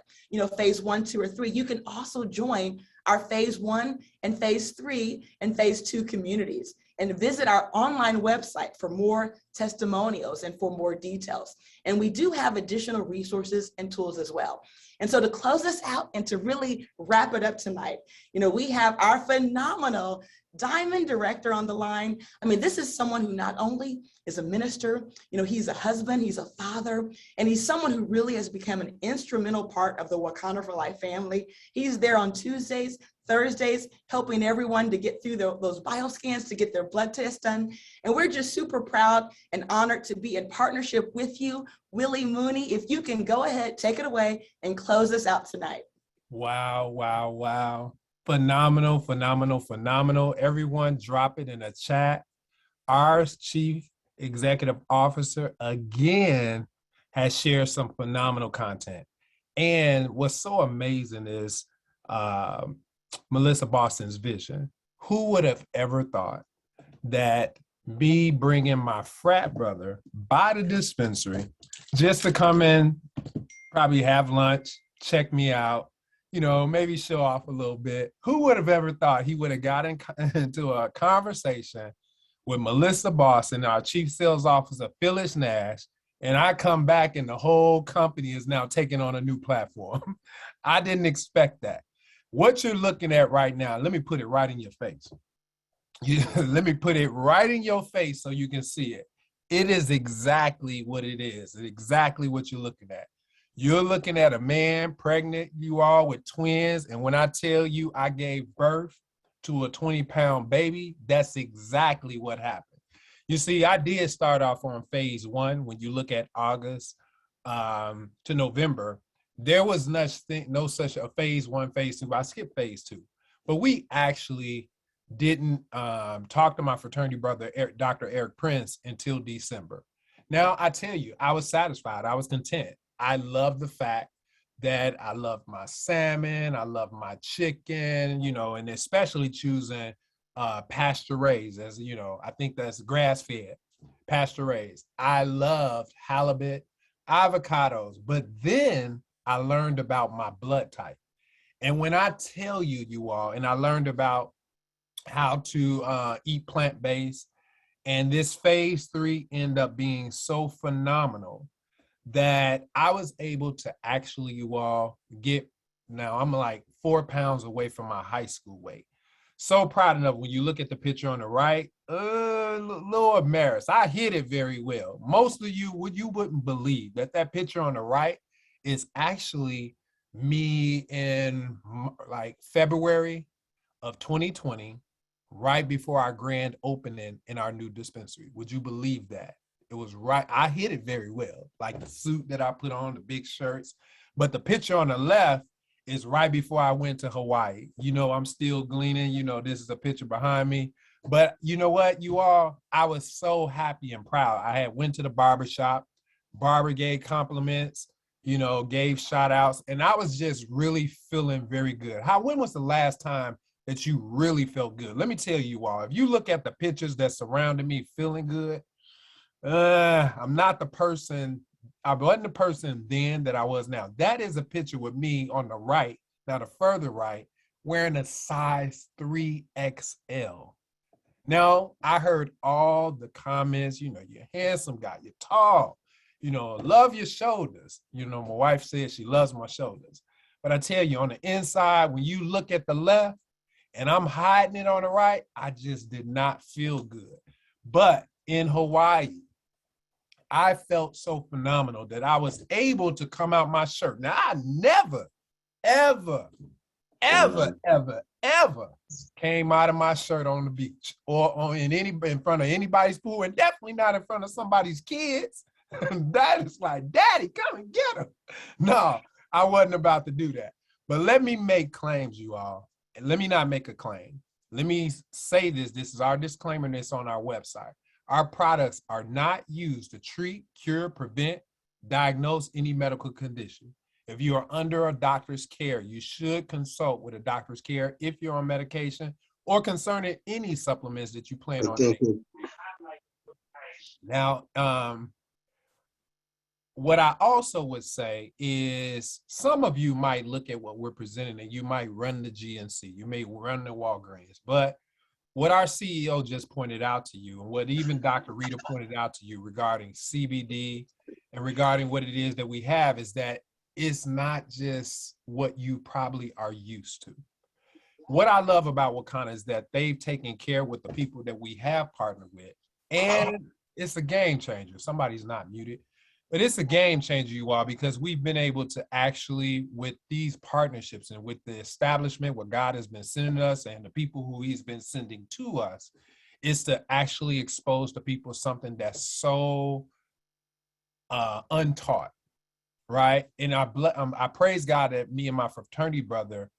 phase 1, 2, or 3. You can also join our phase 1 and phase 3 and phase 2 communities and visit our online website for more testimonials and for more details. And we do have additional resources and tools as well. And so to close us out and to really wrap it up tonight, we have our phenomenal Diamond Director on the line. I mean, this is someone who not only is a minister, he's a husband, he's a father, and he's someone who really has become an instrumental part of the Wakana for Life family. He's there on Tuesdays, Thursdays, helping everyone to get through those bioscans, to get their blood tests done. And we're just super proud and honored to be in partnership with you. Willie Mooney, if you can go ahead, take it away and close us out tonight. Wow, wow, wow. Phenomenal, phenomenal, phenomenal. Everyone drop it in the chat. Our Chief Executive Officer, again, has shared some phenomenal content. And what's so amazing is Melissa Boston's vision. Who would have ever thought that me bringing my frat brother by the dispensary just to come in, probably have lunch, check me out, you know, maybe show off a little bit. Who would have ever thought he would have gotten into a conversation with Melissa Boston, our Chief Sales Officer, Phyllis Nash, and I come back and the whole company is now taking on a new platform. I didn't expect that. What you're looking at right now, let me put it right in your face. Let me put it right in your face so you can see it. It is exactly what it is. It's exactly what you're looking at. You're looking at a man pregnant, you all, with twins. And when I tell you I gave birth to a 20-pound baby, that's exactly what happened. You see, I did start off on phase 1. When you look at August to November, there was no such a phase 1, phase 2. I skipped phase 2. But we actually didn't talk to my fraternity brother, Dr. Eric Prince, until December. Now, I tell you, I was satisfied. I was content. I love the fact that I love my salmon, I love my chicken, you know, and especially choosing pasture raised, as you know, I think that's grass fed, pasture raised. I loved halibut, avocados, but then I learned about my blood type. And when I tell you, you all, and I learned about how to eat plant-based, and this phase 3 ended up being so phenomenal that I was able to actually, you all, get, now I'm like 4 pounds away from my high school weight. So proud enough. When you look at the picture on the right, Lord Maris, I hit it very well. Most of you wouldn't believe that picture on the right is actually me in like February of 2020, right before our grand opening in our new dispensary. Would you believe that? It was right. I hit it very well, like the suit that I put on, the big shirts. But the picture on the left is right before I went to Hawaii. You know, I'm still gleaning. You know, this is a picture behind me. But you know what, you all, I was so happy and proud. I had went to the barbershop. Barber gave compliments, you know, gave shout outs. And I was just really feeling very good. When was the last time that you really felt good? Let me tell you all, if you look at the pictures that surrounded me feeling good, I'm not the person, I wasn't the person then that I was now. That is a picture with me on the right, now the further right, wearing a size 3XL. Now, I heard all the comments, you know, you're handsome guy, you're tall, you know, love your shoulders. You know, my wife says she loves my shoulders. But I tell you, on the inside, when you look at the left and I'm hiding it on the right, I just did not feel good. But in Hawaii, I felt so phenomenal that I was able to come out my shirt. Now, I never, ever, ever, ever, ever came out of my shirt on the beach or in front of anybody's pool, and definitely not in front of somebody's kids. That is like, Daddy, come and get them. No, I wasn't about to do that. But let me make claims, you all. And let me not make a claim. Let me say this. This is our disclaimer that's on our website. Our products are not used to treat, cure, prevent, diagnose any medical condition. If you are under a doctor's care, you should consult with a doctor's care if you're on medication or concerning any supplements that you plan on taking. Now, what I also would say is some of you might look at what we're presenting and you might run the GNC, you may run the Walgreens, but what our CEO just pointed out to you, and what even Dr. Rita pointed out to you regarding CBD and regarding what it is that we have, is that it's not just what you probably are used to. What I love about Wakana is that they've taken care with the people that we have partnered with, and it's a game changer. Somebody's not muted. But it's a game changer, you all, because we've been able to actually, with these partnerships and with the establishment, what God has been sending us and the people who he's been sending to us, is to actually expose to people something that's so untaught, right? And I praise God that me and my fraternity brother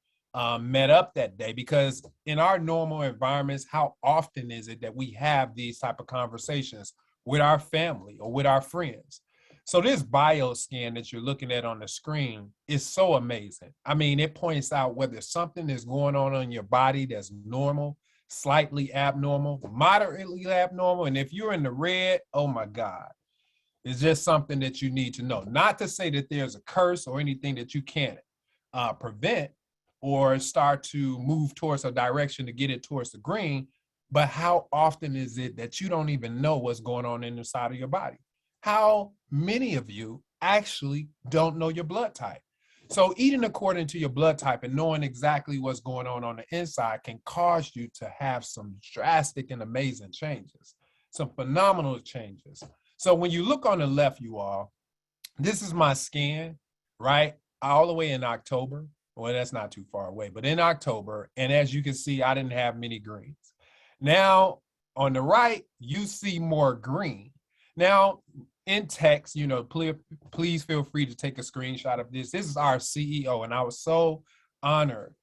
met up that day, because in our normal environments, how often is it that we have these type of conversations with our family or with our friends? So this bio scan that you're looking at on the screen is so amazing. I mean, it points out whether something is going on in your body that's normal, slightly abnormal, moderately abnormal. And if you're in the red, oh my God, it's just something that you need to know. Not to say that there's a curse or anything that you can't prevent or start to move towards a direction to get it towards the green, but how often is it that you don't even know what's going on in the side of your body? How many of you actually don't know your blood type? So eating according to your blood type and knowing exactly what's going on the inside can cause you to have some drastic and amazing changes, some phenomenal changes. So when you look on the left, you all, this is my scan, right? All the way in October. Well, that's not too far away, but in October. And as you can see, I didn't have many greens. Now, on the right, you see more green. Now, in text, you know, please feel free to take a screenshot of this. This is our CEO, and I was so honored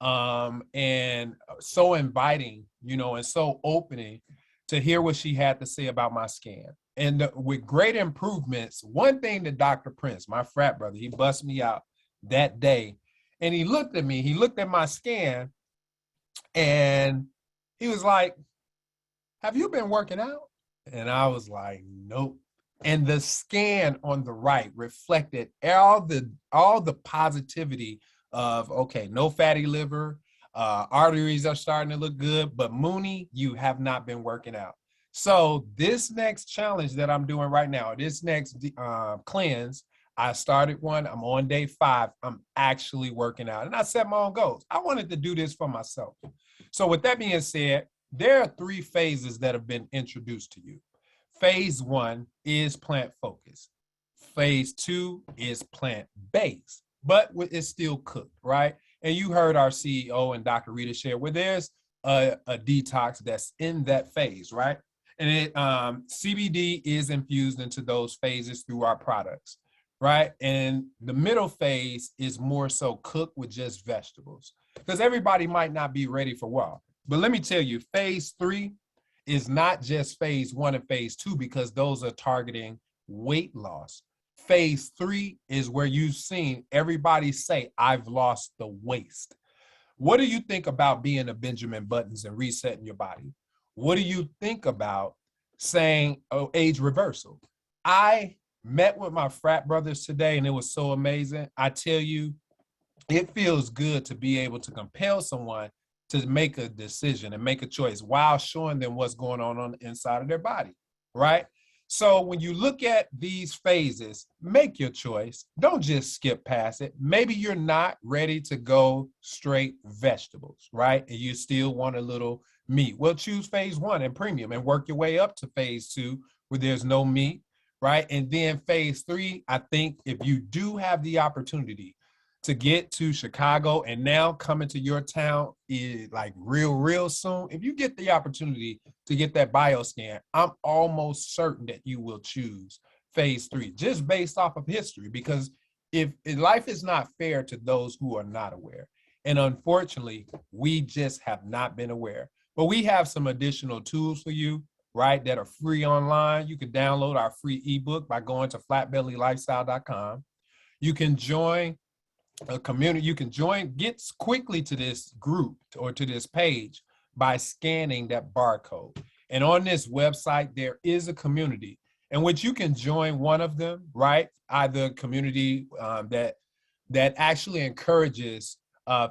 and so inviting, you know, and so opening to hear what she had to say about my scan. And with great improvements, one thing that Dr. Prince, my frat brother, he bust me out that day, and he looked at me, he looked at my scan, and he was like, "Have you been working out?" And I was like, "Nope." And the scan on the right reflected all the positivity of, okay, no fatty liver, arteries are starting to look good, but Mooney, you have not been working out. So this next challenge that I'm doing right now, this next cleanse, I started one, I'm on day 5, I'm actually working out. And I set my own goals. I wanted to do this for myself. So with that being said, there are 3 phases that have been introduced to you. Phase 1 is plant focused. Phase 2 is plant based, but it's still cooked, right? And you heard our CEO and Dr. Rita share where there's a detox that's in that phase, right? And CBD is infused into those phases through our products, right? And the middle phase is more so cooked with just vegetables, because everybody might not be ready for raw. But let me tell you, phase 3 is not just phase 1 and phase 2, because those are targeting weight loss. Phase 3 is where you've seen everybody say, "I've lost the waist." What do you think about being a Benjamin Buttons and resetting your body? What do you think about saying, oh, age reversal? I met with my frat brothers today, and it was so amazing. I tell you, it feels good to be able to compel someone to make a decision and make a choice while showing them what's going on the inside of their body, right? So when you look at these phases, make your choice. Don't just skip past it. Maybe you're not ready to go straight vegetables, right? And you still want a little meat. Well, choose phase 1 and premium and work your way up to phase 2 where there's no meat, right? And then phase 3, I think if you do have the opportunity to get to Chicago and now coming to your town is like real soon, if you get the opportunity to get that bioscan, I'm almost certain that you will choose phase 3 just based off of history, because if life is not fair to those who are not aware. And unfortunately, we just have not been aware. But we have some additional tools for you, right, that are free online. You can download our free ebook by going to flatbellylifestyle.com. You can join a community. You can get quickly to this group or to this page by scanning that barcode. And on this website, there is a community in which you can join one of them, right? Either a community that actually encourages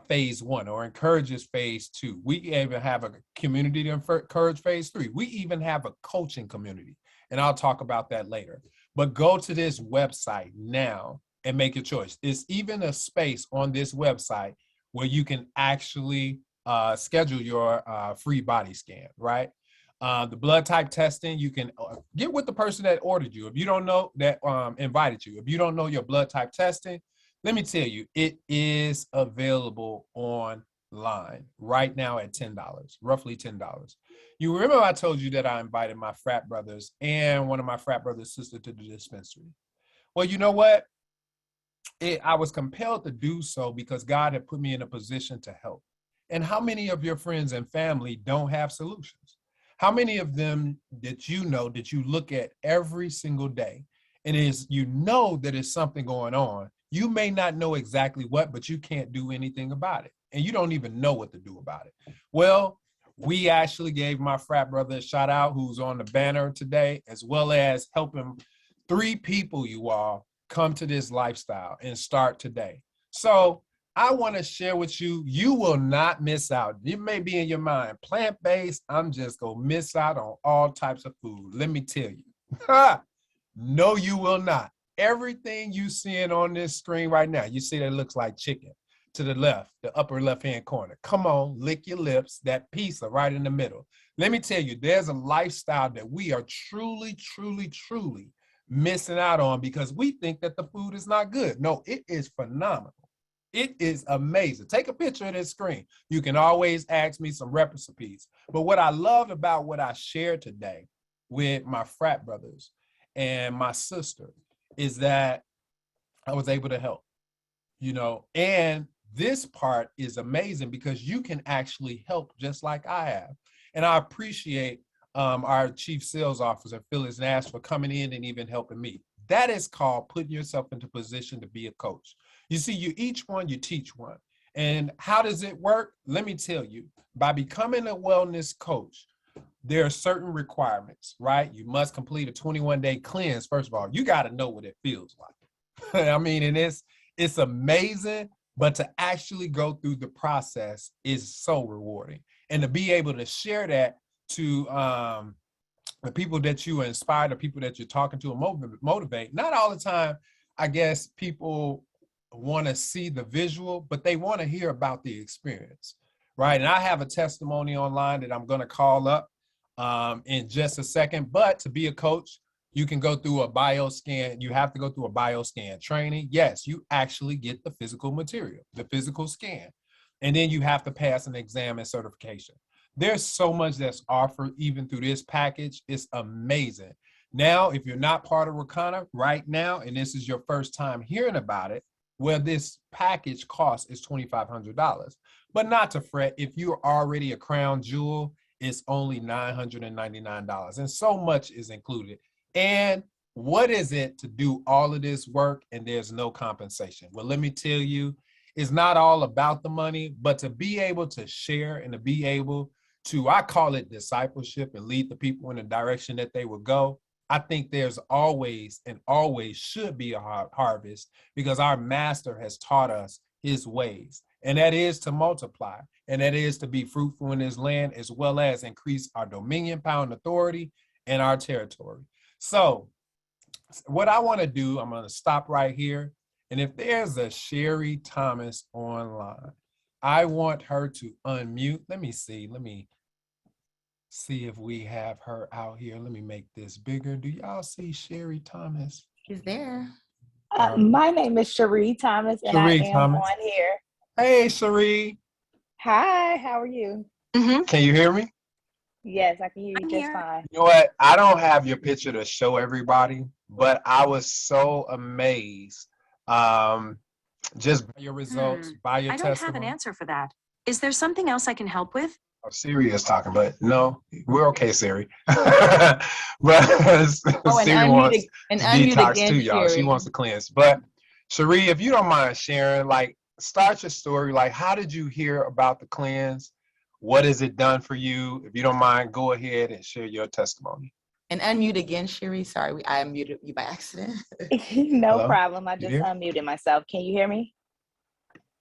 phase 1 or encourages phase 2. We even have a community to encourage phase 3. We even have a coaching community, and I'll talk about that later. But go to this website now and make your choice. There's even a space on this website where you can actually schedule your free body scan, right? The blood type testing, you can get with the person that ordered you. If you don't know, that invited you, if you don't know your blood type testing, let me tell you, it is available online right now at $10, roughly $10. You remember I told you that I invited my frat brothers and one of my frat brothers' sister to the dispensary. Well, you know what? I was compelled to do so because God had put me in a position to help. And how many of your friends and family don't have solutions? How many of them that you know that you look at every single day and you know that there's something going on? You may not know exactly what, but you can't do anything about it. And you don't even know what to do about it. Well, we actually gave my frat brother a shout out who's on the banner today, as well as helping 3 people, you all, come to this lifestyle and start today. So I want to share with you, you will not miss out. It may be in your mind, plant-based, I'm just going to miss out on all types of food. Let me tell you. No, you will not. Everything you seeing on this screen right now, you see that it looks like chicken. To the left, the upper left-hand corner. Come on, lick your lips, that pizza right in the middle. Let me tell you, there's a lifestyle that we are truly, truly, truly missing out on because we think that the food is not good. No, it is phenomenal. It is amazing. Take a picture of this screen. You can always ask me some recipes. But what I love about what I shared today with my frat brothers and my sister is that I was able to help, and this part is amazing because you can actually help just like I have. And I appreciate our chief sales officer, Phyllis Nash, for coming in and even helping me. That is called putting yourself into position to be a coach. You see, you each one, you teach one. And how does it work? Let me tell you, by becoming a wellness coach, there are certain requirements, right? You must complete a 21-day cleanse. First of all, you got to know what it feels like. I mean, and it's amazing, but to actually go through the process is so rewarding. And to be able to share that to the people that you inspire, the people that you're talking to and motivate, not all the time, I guess people want to see the visual, but they want to hear about the experience, right? And I have a testimony online that I'm going to call up in just a second, but to be a coach, you can go through a bioscan. You have to go through a bioscan training. Yes, you actually get the physical material, the physical scan. And then you have to pass an exam and certification. There's so much that's offered even through this package. It's amazing. Now, if you're not part of Wakana right now, and this is your first time hearing about it, well, this package cost is $2,500. But not to fret, if you're already a crown jewel, it's only $999. And so much is included. And what is it to do all of this work and there's no compensation? Well, let me tell you, it's not all about the money, but to be able to share and to be able to, I call it discipleship, and lead the people in the direction that they will go. I think there's always and always should be a harvest because our master has taught us his ways, and that is to multiply, and that is to be fruitful in his land, as well as increase our dominion, power, and authority in our territory. So what I want to do, I'm going to stop right here. And if there's a Sherry Thomas online, I want her to unmute. Let me see if we have her out here. Let me make this bigger. Do y'all see Sherry Thomas? She's there. My name is Cherie Thomas, and Cherie I am Thomas. on here. Hey, Cherie. Hi, how are you? Can you hear me? Yes, I can hear you I'm just here. fine. You know what? I don't have your picture to show everybody, but I was so amazed. Just by your results, by your I don't have an testimony. answer for that. Is there something else I can help with? Oh, Siri is talking, but no, we're okay, Siri. But Siri wants to detox again, too, y'all. She Sherry. wants to cleanse. But Cherie, if you don't mind sharing, like, start your story. Like, how did you hear about the cleanse? What has it done for you? If you don't mind, go ahead and share your testimony. And unmute again, Sherry. Sorry, I unmuted you by accident. No Hello? problem. I You just there? unmuted myself. Can you hear me?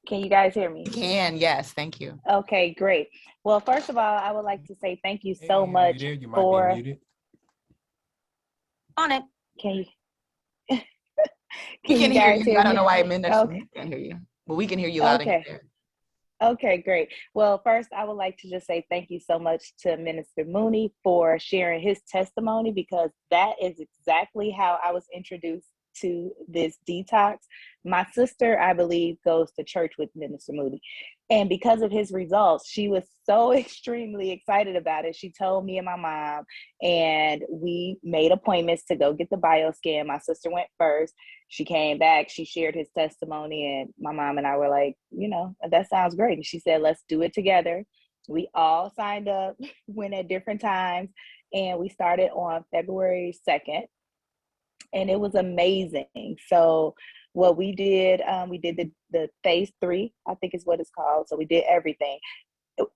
Can you guys hear me? Can, yes, thank you. Okay, great. Well, first of all, I would like to say thank you so Hey, much you there? You might for. be muted. On it. Can you? We can hear guys you. hear I don't me? know why I meant that. Okay. We can't hear you. But we can hear you loud and Okay. clear. Okay, great. Well, first, I would like to just say thank you so much to Minister Mooney for sharing his testimony, because that is exactly how I was introduced to this detox. My sister, I believe, goes to church with Minister Mooney. And because of his results, she was so extremely excited about it. She told me and my mom, and we made appointments to go get the bioscan. My sister went first. She came back, she shared his testimony, and my mom and I were like, that sounds great. And she said, let's do it together. We all signed up, went at different times, and we started on February 2nd, and it was amazing. So what we did the phase 3, I think is what it's called. So we did everything.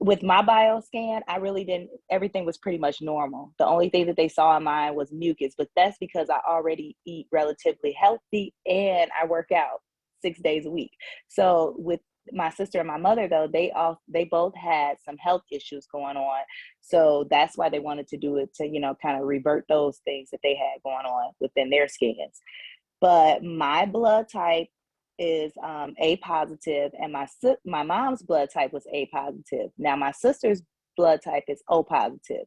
With my bioscan, I really didn't, everything was pretty much normal. The only thing that they saw in mine was mucus, but that's because I already eat relatively healthy and I work out 6 days a week. So with my sister and my mother, though, they both had some health issues going on. So that's why they wanted to do it, to, kind of revert those things that they had going on within their skins. But my blood type is A positive, and my mom's blood type was A positive. Now my sister's blood type is O positive.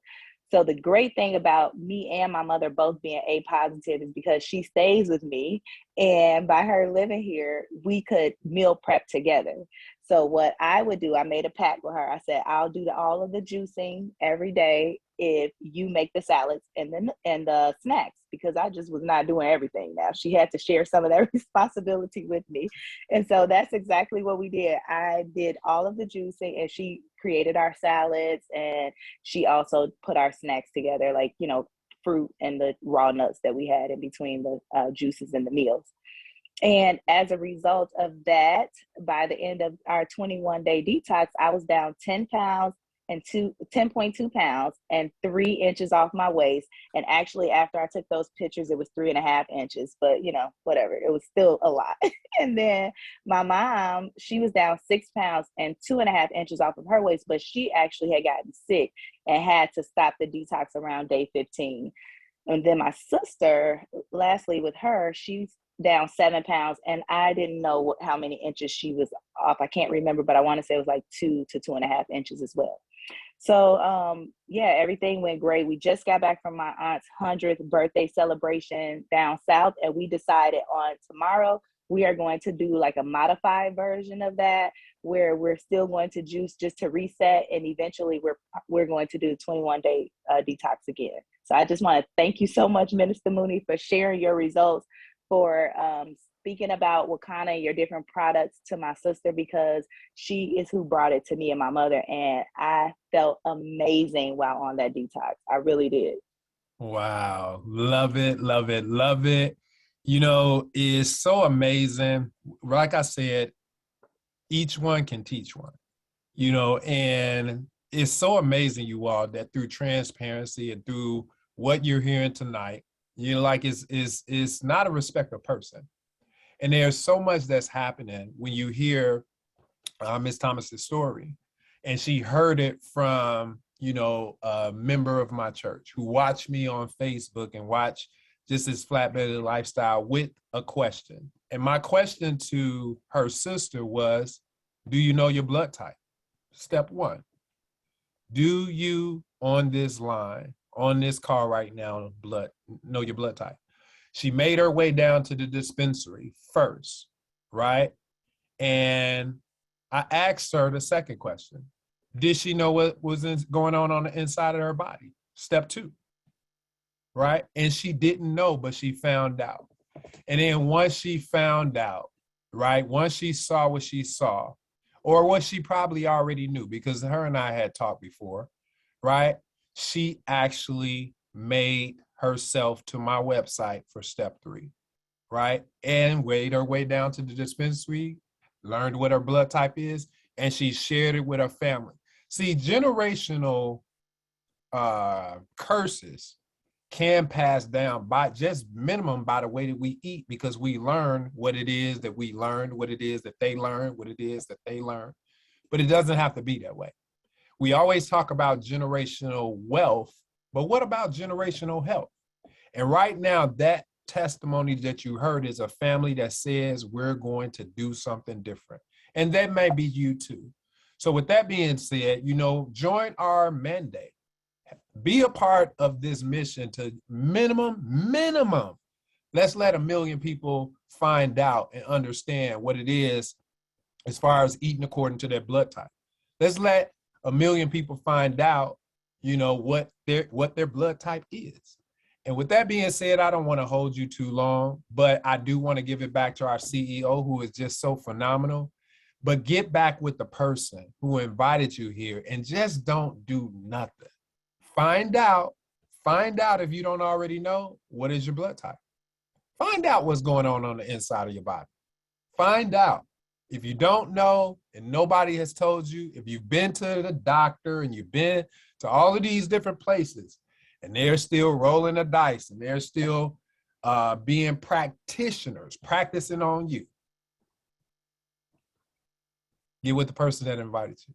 So the great thing about me and my mother both being A positive is because she stays with me, and by her living here, we could meal prep together. So what I would do, I made a pact with her. I said, I'll do all of the juicing every day if you make the salads and the snacks, because I just was not doing everything. Now she had to share some of that responsibility with me. And so that's exactly what we did. I did all of the juicing, and she created our salads, and she also put our snacks together, like, fruit and the raw nuts that we had in between the juices and the meals. And as a result of that, by the end of our 21-day detox, I was down 10 pounds and 10.2 pounds and 3 inches off my waist. And actually, after I took those pictures, it was 3.5 inches, but whatever, it was still a lot. And then my mom, she was down 6 pounds and 2.5 inches off of her waist, but she actually had gotten sick and had to stop the detox around day 15. And then my sister, lastly, with her, she's down 7 pounds, and I didn't know how many inches she was off. I can't remember, but I want to say it was like 2 to 2.5 inches as well. So everything went great. We just got back from my aunt's 100th birthday celebration down south, and we decided on tomorrow we are going to do like a modified version of that, where we're still going to juice just to reset, and eventually we're going to do 21-day detox again. So I just want to thank you so much, Minister Mooney, for sharing your results, for speaking about Wakana and your different products to my sister, because she is who brought it to me and my mother. And I felt amazing while on that detox. I really did. Wow. Love it, love it, love it. It's so amazing. Like I said, each one can teach one, and it's so amazing, you all, that through transparency and through what you're hearing tonight, it's not a respect of person. And there's so much that's happening when you hear Miss Thomas's story, and she heard it from, a member of my church who watched me on Facebook and watched just this flatbed lifestyle with a question. And my question to her sister was, do you know your blood type? Step one. Do you, on this line, on this call right now, know your blood type? She made her way down to the dispensary first, right? And I asked her the second question. Did she know what was going on the inside of her body? Step two, right? And she didn't know, but she found out. And then once she found out, right, once she saw what she saw, or what she probably already knew, because her and I had talked before, right? She actually made herself to my website for step 3, right? And made her way down to the dispensary, learned what her blood type is, and she shared it with her family. See, generational curses can pass down by just minimum by the way that we eat, because we learn what it is that we learned, what it is that they learned, what it is that they learned. But it doesn't have to be that way. We always talk about generational wealth, but what about generational health? And right now, that testimony that you heard is a family that says we're going to do something different. And that may be you too. So with that being said, join our mandate. Be a part of this mission to minimum. Let's let 1 million people find out and understand what it is as far as eating according to their blood type. Let's let 1 million people find out, what their blood type is. And with that being said, I don't want to hold you too long, but I do want to give it back to our CEO, who is just so phenomenal. But get back with the person who invited you here and just don't do nothing. Find out if you don't already know, what is your blood type. Find out what's going on the inside of your body. Find out. If you don't know and nobody has told you, if you've been to the doctor and you've been to all of these different places and they're still rolling the dice and they're still being practitioners, practicing on you, get with the person that invited you.